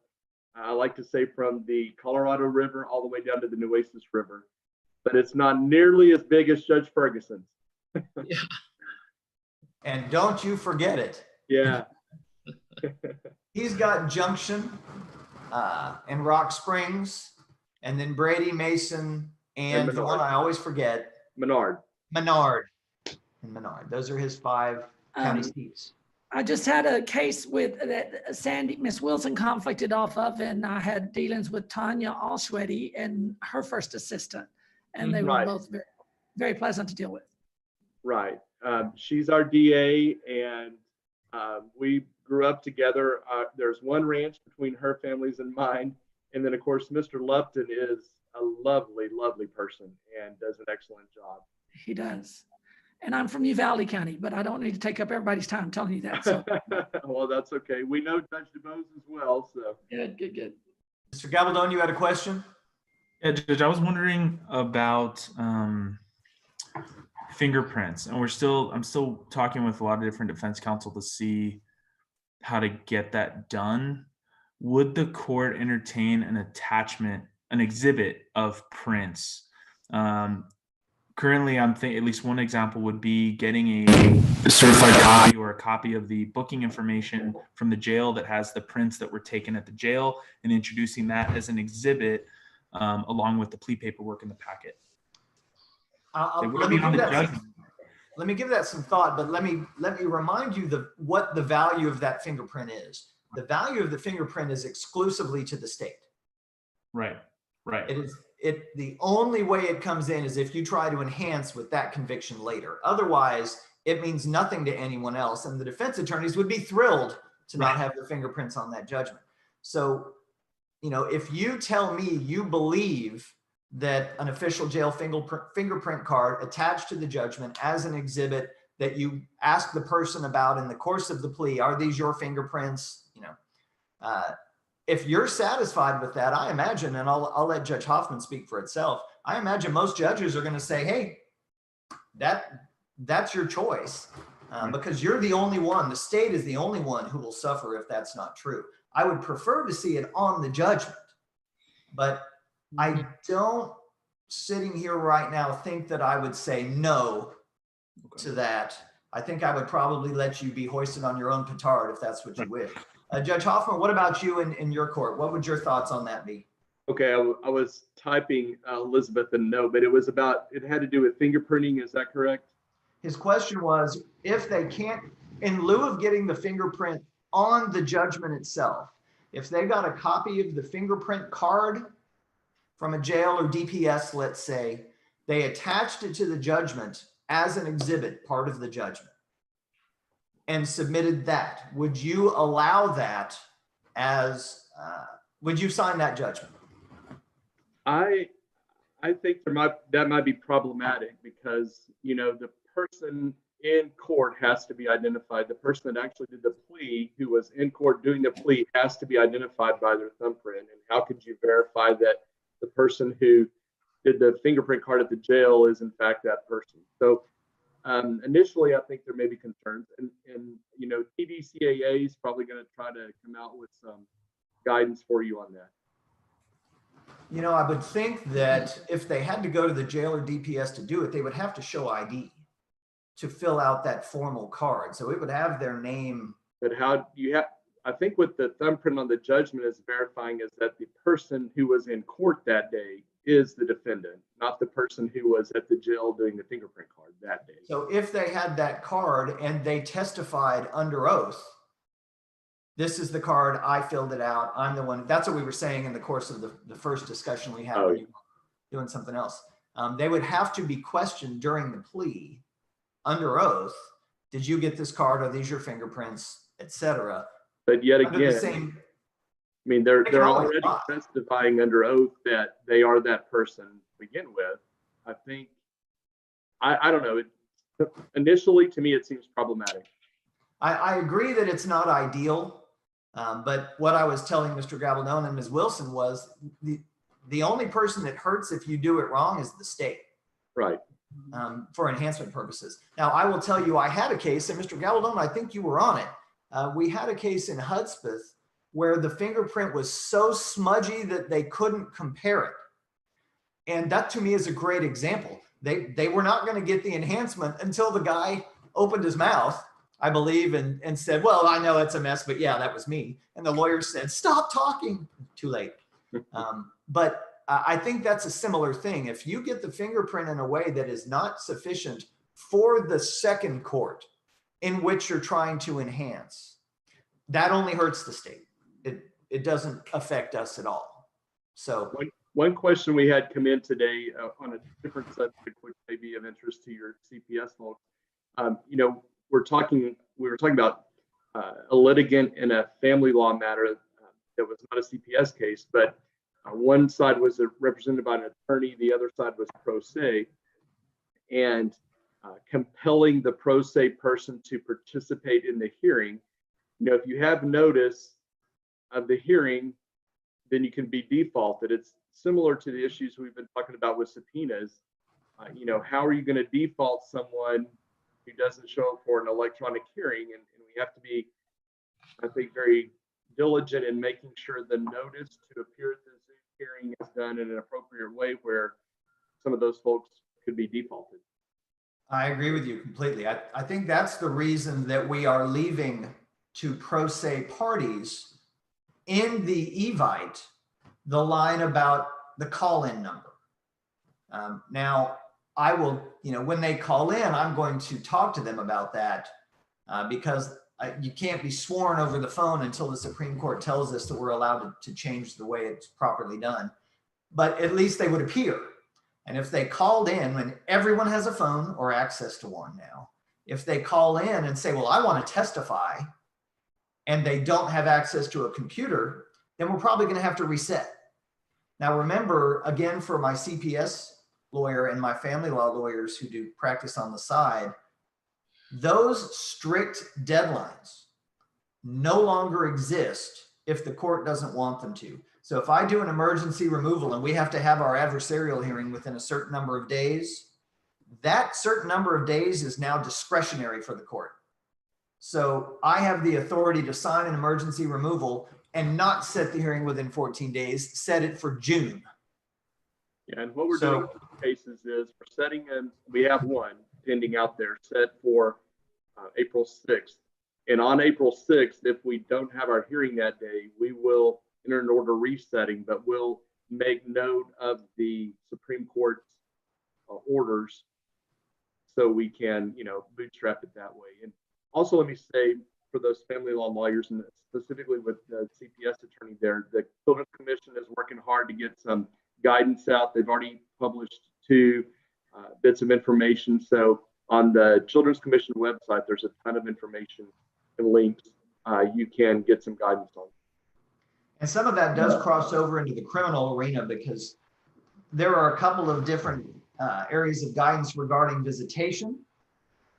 I like to say, from the Colorado River all the way down to the Nueces River. But it's not nearly as big as Judge Ferguson's. Yeah. And don't you forget it. Yeah. He's got Junction and Rock Springs, and then Brady, Mason, and the one I always forget, Menard. Menard. And Menard. Those are his 5 county seats. I just had a case with that Sandy, Miss Wilson conflicted off of, and I had dealings with Tanya Alshwedy and her first assistant, and they were both very, very pleasant to deal with. Right. She's our DA, and we grew up together. There's one ranch between her families and mine. And then, of course, Mr. Lupton is a lovely, lovely person and does an excellent job. He does. And I'm from Uvalde County, but I don't need to take up everybody's time telling you that. So. Well, that's okay. We know Judge DuBose as well. So Good. Mr. Gabaldon, you had a question? Yeah, Judge, I was wondering about fingerprints, and I'm still talking with a lot of different defense counsel to see how to get that done. Would the court entertain an exhibit of prints? Currently, I'm thinking at least one example would be getting a certified copy or a copy of the booking information from the jail that has the prints that were taken at the jail, and introducing that as an exhibit along with the plea paperwork in the packet. Let me give that some thought, but let me remind you what the value of that fingerprint is. The value of the fingerprint is exclusively to the state. Right. Right. The only way it comes in is if you try to enhance with that conviction later. Otherwise, it means nothing to anyone else. And the defense attorneys would be thrilled to not have their fingerprints on that judgment. So, you know, if you tell me you believe that an official jail fingerprint card attached to the judgment as an exhibit that you ask the person about in the course of the plea, are these your fingerprints? You know, if you're satisfied with that, I imagine, and I'll let Judge Hoffman speak for itself. I imagine most judges are going to say, hey, that's your choice, because you're the only one. The state is the only one who will suffer if that's not true. I would prefer to see it on the judgment, but I don't, sitting here right now, think that I would say no to that. I think I would probably let you be hoisted on your own petard if that's what you wish. Judge Hoffman, what about you in your court? What would your thoughts on that be? Okay, I was typing Elizabeth a note, but it had to do with fingerprinting. Is that correct? His question was, if they can't, in lieu of getting the fingerprint on the judgment itself, if they got a copy of the fingerprint card from a jail or DPS, let's say, they attached it to the judgment as an exhibit, part of the judgment, and submitted that, would you allow that as, would you sign that judgment? I think that might be problematic because, you know, the person in court has to be identified. The person that actually did the plea, who was in court doing the plea, has to be identified by their thumbprint. And how could you verify that the person who did the fingerprint card at the jail is in fact that person? So initially, I think there may be concerns, and you know, TDCAA is probably going to try to come out with some guidance for you on that. You know, I would think that if they had to go to the jail or DPS to do it, they would have to show ID to fill out that formal card. So it would have their name. But how you have, I think what the thumbprint on the judgment is verifying is that the person who was in court that day is the defendant, not the person who was at the jail doing the fingerprint card that day. So if they had that card and they testified under oath, this is the card, I filled it out, I'm the one. That's what we were saying in the course of the first discussion we had when you were doing something else. They would have to be questioned during the plea under oath. Did you get this card? Are these your fingerprints, etc.? But yet again, I mean, they're already testifying under oath that they are that person to begin with. I think, I don't know. Initially, to me, it seems problematic. I agree that it's not ideal, but what I was telling Mr. Gabaldon and Ms. Wilson was the only person that hurts if you do it wrong is the state. Right. For enhancement purposes. Now, I will tell you, I had a case, and Mr. Gabaldon, I think you were on it. We had a case in Hudspeth where the fingerprint was so smudgy that they couldn't compare it. And that to me is a great example. They were not going to get the enhancement until the guy opened his mouth, I believe, and said, well, I know it's a mess, but yeah, that was me. And the lawyer said, stop talking. Too late. But I think that's a similar thing. If you get the fingerprint in a way that is not sufficient for the second court in which you're trying to enhance, that only hurts the state. It doesn't affect us at all. So one question we had come in today on a different subject, which may be of interest to your CPS folks. You know, we were talking about a litigant in a family law matter that was not a CPS case, but one side was represented by an attorney, the other side was pro se, and compelling the pro se person to participate in the hearing. You know, if you have notice of the hearing, then you can be defaulted. It's similar to the issues we've been talking about with subpoenas. You know, how are you going to default someone who doesn't show up for an electronic hearing? And we have to be, I think, very diligent in making sure the notice to appear at the Zoom hearing is done in an appropriate way where some of those folks could be defaulted. I agree with you completely. I think that's the reason that we are leaving to pro se parties in the evite the line about the call-in number. Now, I will, you know, when they call in, I'm going to talk to them about that because you can't be sworn over the phone until the Supreme Court tells us that we're allowed to change the way it's properly done. but at least they would appear. And if they called in, and everyone has a phone or access to one now, if they call in and say, well, I want to testify, and they don't have access to a computer, then we're probably going to have to reset. Now, remember, again, for my CPS lawyer and my family law lawyers who do practice on the side, those strict deadlines no longer exist if the court doesn't want them to. So if I do an emergency removal and we have to have our adversarial hearing within a certain number of days, that certain number of days is now discretionary for the court. So I have the authority to sign an emergency removal and not set the hearing within 14 days, set it for June. Yeah, and what we're doing in these cases is we're setting them, we have one pending out there set for April 6th. And on April 6th, if we don't have our hearing that day, we will enter an order resetting, but we'll make note of the Supreme Court's orders so we can, bootstrap it that way. And also, let me say, for those family law lawyers, and specifically with the CPS attorney there, the Children's Commission is working hard to get some guidance out. They've already published 2 bits of information. So on the Children's Commission website, there's a ton of information and links you can get some guidance on. And some of that does cross over into the criminal arena, because there are a couple of different areas of guidance regarding visitation,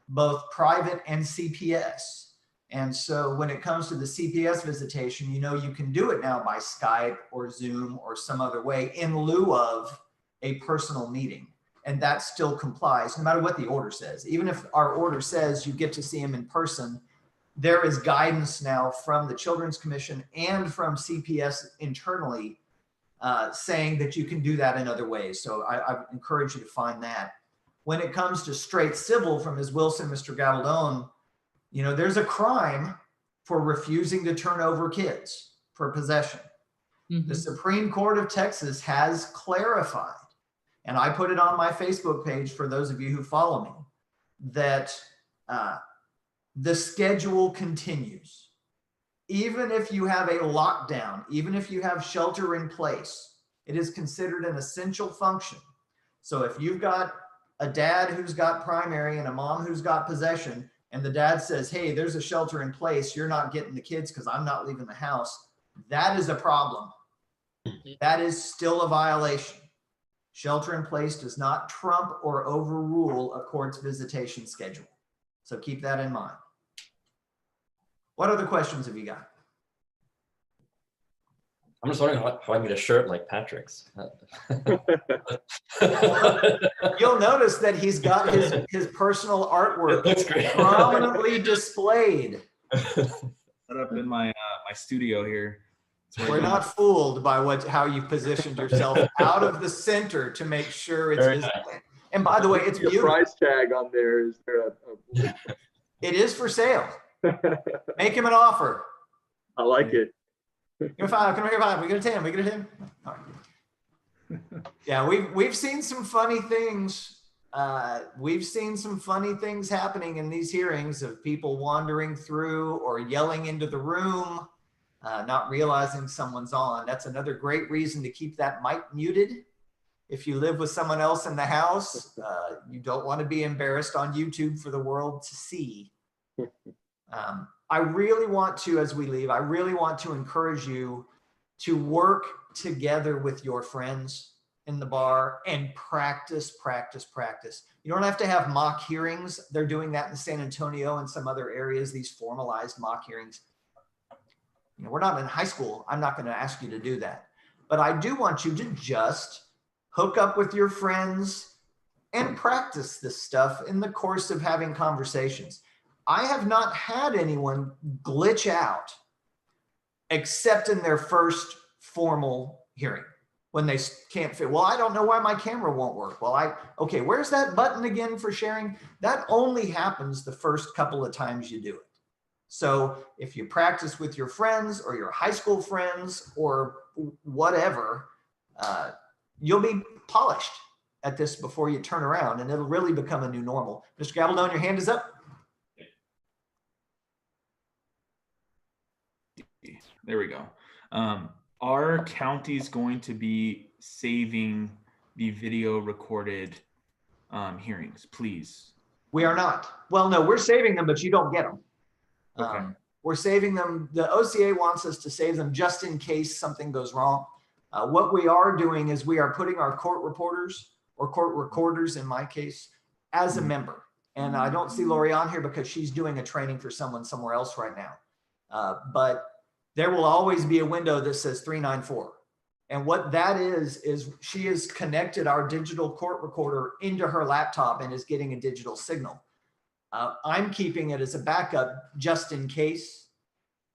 both private and CPS. And so when it comes to the CPS visitation, you can do it now by Skype or Zoom or some other way in lieu of a personal meeting. And that still complies no matter what the order says. Even if our order says you get to see him in person, there is guidance now from the Children's Commission and from CPS internally saying that you can do that in other ways. So I encourage you to find that. When it comes to straight civil from Ms. Wilson, Mr. Gabaldon, there's a crime for refusing to turn over kids for possession. The Supreme Court of Texas has clarified, and I put it on my Facebook page for those of you who follow me, that the schedule continues. Even if you have a lockdown, even if you have shelter in place, it is considered an essential function. So if you've got a dad who's got primary and a mom who's got possession, and the dad says, hey, there's a shelter in place, you're not getting the kids because I'm not leaving the house, that is a problem. That is still a violation. Shelter in place does not trump or overrule a court's visitation schedule. So keep that in mind. What other questions have you got? I'm just wondering how I get a shirt like Patrick's. You'll notice that he's got his personal artwork prominently displayed. Set up in my my studio here. We're not fooled by how you positioned yourself out of the center to make sure it's visible. And by the way, it's beautiful. Price tag on there. Is there a... It is for sale. Make him an offer. I like it. You're fine. Come here, fine. We get a 10. We get a 10. All right. Yeah, we've seen some funny things. We've seen some funny things happening in these hearings of people wandering through or yelling into the room, not realizing someone's on. That's another great reason to keep that mic muted. If you live with someone else in the house, you don't want to be embarrassed on YouTube for the world to see. I really want to, as we leave, I really want to encourage you to work together with your friends in the bar and practice. You don't have to have mock hearings. They're doing that in San Antonio and some other areas, these formalized mock hearings. We're not in high school. I'm not going to ask you to do that. But I do want you to just hook up with your friends and practice this stuff in the course of having conversations. I have not had anyone glitch out except in their first formal hearing when they can't fit. Well, I don't know why my camera won't work. Well, okay, where's that button again for sharing? That only happens the first couple of times you do it. So if you practice with your friends or your high school friends or whatever, you'll be polished at this before you turn around, and it'll really become a new normal. Mr. Gabaldon, your hand is up. There we go. Are counties going to be saving the video recorded hearings, please? We are not. Well, no, we're saving them, but you don't get them. Okay. We're saving them. The OCA wants us to save them just in case something goes wrong. What we are doing is we are putting our court reporters or court recorders, in my case, as a member. And I don't see Lori on here because she's doing a training for someone somewhere else right now. But there will always be a window that says 394. And what that is she has connected our digital court recorder into her laptop and is getting a digital signal. I'm keeping it as a backup just in case.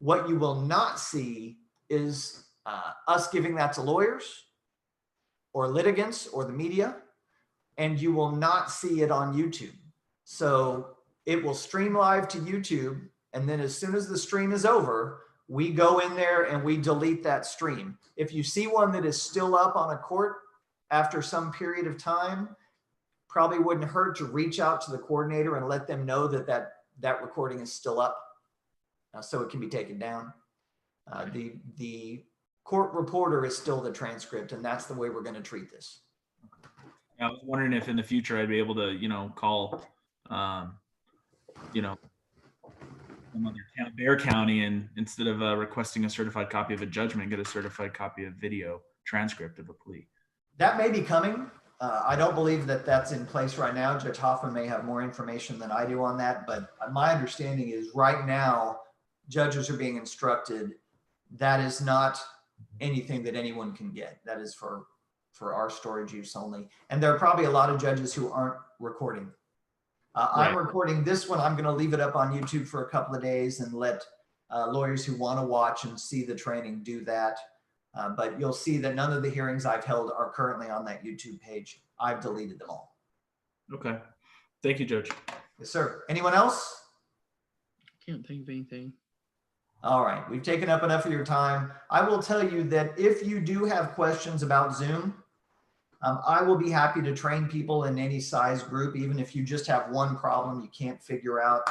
What you will not see is us giving that to lawyers or litigants or the media, and you will not see it on YouTube. So it will stream live to YouTube, and then as soon as the stream is over, we go in there and we delete that stream. If you see one that is still up on a court after some period of time, probably wouldn't hurt to reach out to the coordinator and let them know that that recording is still up, so it can be taken down. The court reporter is still the transcript, and that's the way we're going to treat this. I was wondering if in the future I'd be able to, call, some other town, Bear County, and instead of requesting a certified copy of a judgment, get a certified copy of video transcript of a plea. That may be coming. I don't believe that that's in place right now. Judge Hoffman may have more information than I do on that, but my understanding is right now, judges are being instructed that is not anything that anyone can get. That is for our storage use only. And there are probably a lot of judges who aren't recording. I'm recording this one. I'm going to leave it up on YouTube for a couple of days and let lawyers who want to watch and see the training do that. But you'll see that none of the hearings I've held are currently on that YouTube page. I've deleted them all. Okay. Thank you, Judge. Yes, sir. Anyone else? Can't think of anything. All right. We've taken up enough of your time. I will tell you that if you do have questions about Zoom, I will be happy to train people in any size group, even if you just have one problem you can't figure out.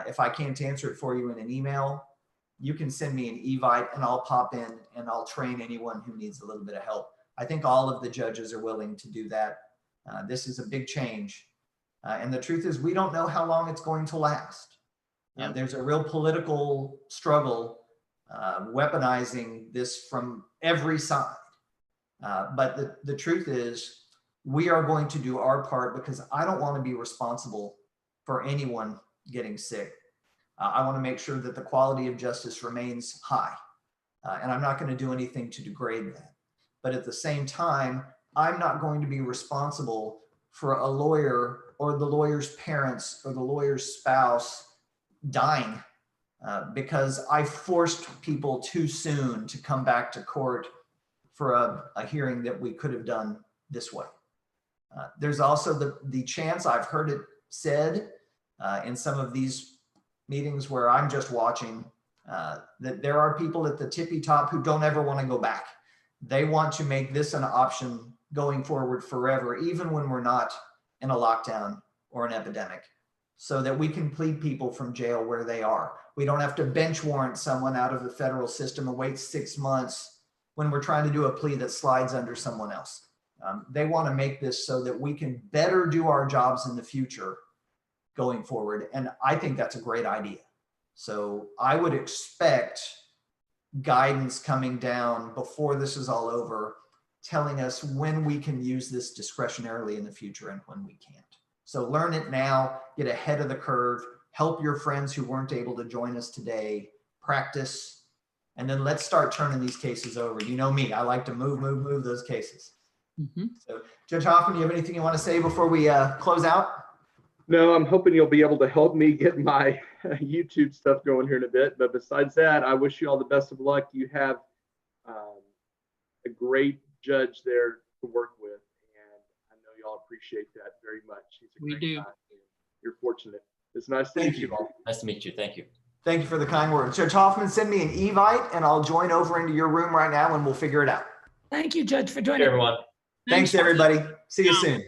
If I can't answer it for you in an email, you can send me an evite and I'll pop in and I'll train anyone who needs a little bit of help. I think all of the judges are willing to do that. This is a big change. And the truth is we don't know how long it's going to last. There's a real political struggle weaponizing this from every side. But the truth is we are going to do our part because I don't want to be responsible for anyone getting sick. I want to make sure that the quality of justice remains high. And I'm not going to do anything to degrade that. But at the same time, I'm not going to be responsible for a lawyer or the lawyer's parents or the lawyer's spouse dying because I forced people too soon to come back to court for a hearing that we could have done this way. There's also the chance, I've heard it said in some of these meetings where I'm just watching, that there are people at the tippy top who don't ever want to go back. They want to make this an option going forward forever, even when we're not in a lockdown or an epidemic, so that we can plead people from jail where they are. We don't have to bench warrant someone out of the federal system and wait 6 months when we're trying to do a plea that slides under someone else. They want to make this so that we can better do our jobs in the future going forward. And I think that's a great idea. So I would expect guidance coming down before this is all over, telling us when we can use this discretionarily in the future and when we can't. So learn it now, get ahead of the curve, help your friends who weren't able to join us today, practice, and then let's start turning these cases over. You know me, I like to move those cases. Mm-hmm. So Judge Hoffman, do you have anything you want to say before we close out? No, I'm hoping you'll be able to help me get my YouTube stuff going here in a bit. But besides that, I wish you all the best of luck. You have a great judge there to work with, and I know y'all appreciate that very much. He's a great guy, and you're fortunate. It's nice to meet you all. Nice to meet you. Thank you. Thank you for the kind words. Judge Hoffman, send me an evite and I'll join over into your room right now and we'll figure it out. Thank you, Judge, for joining. Hey, everyone. Thanks everybody. See you soon.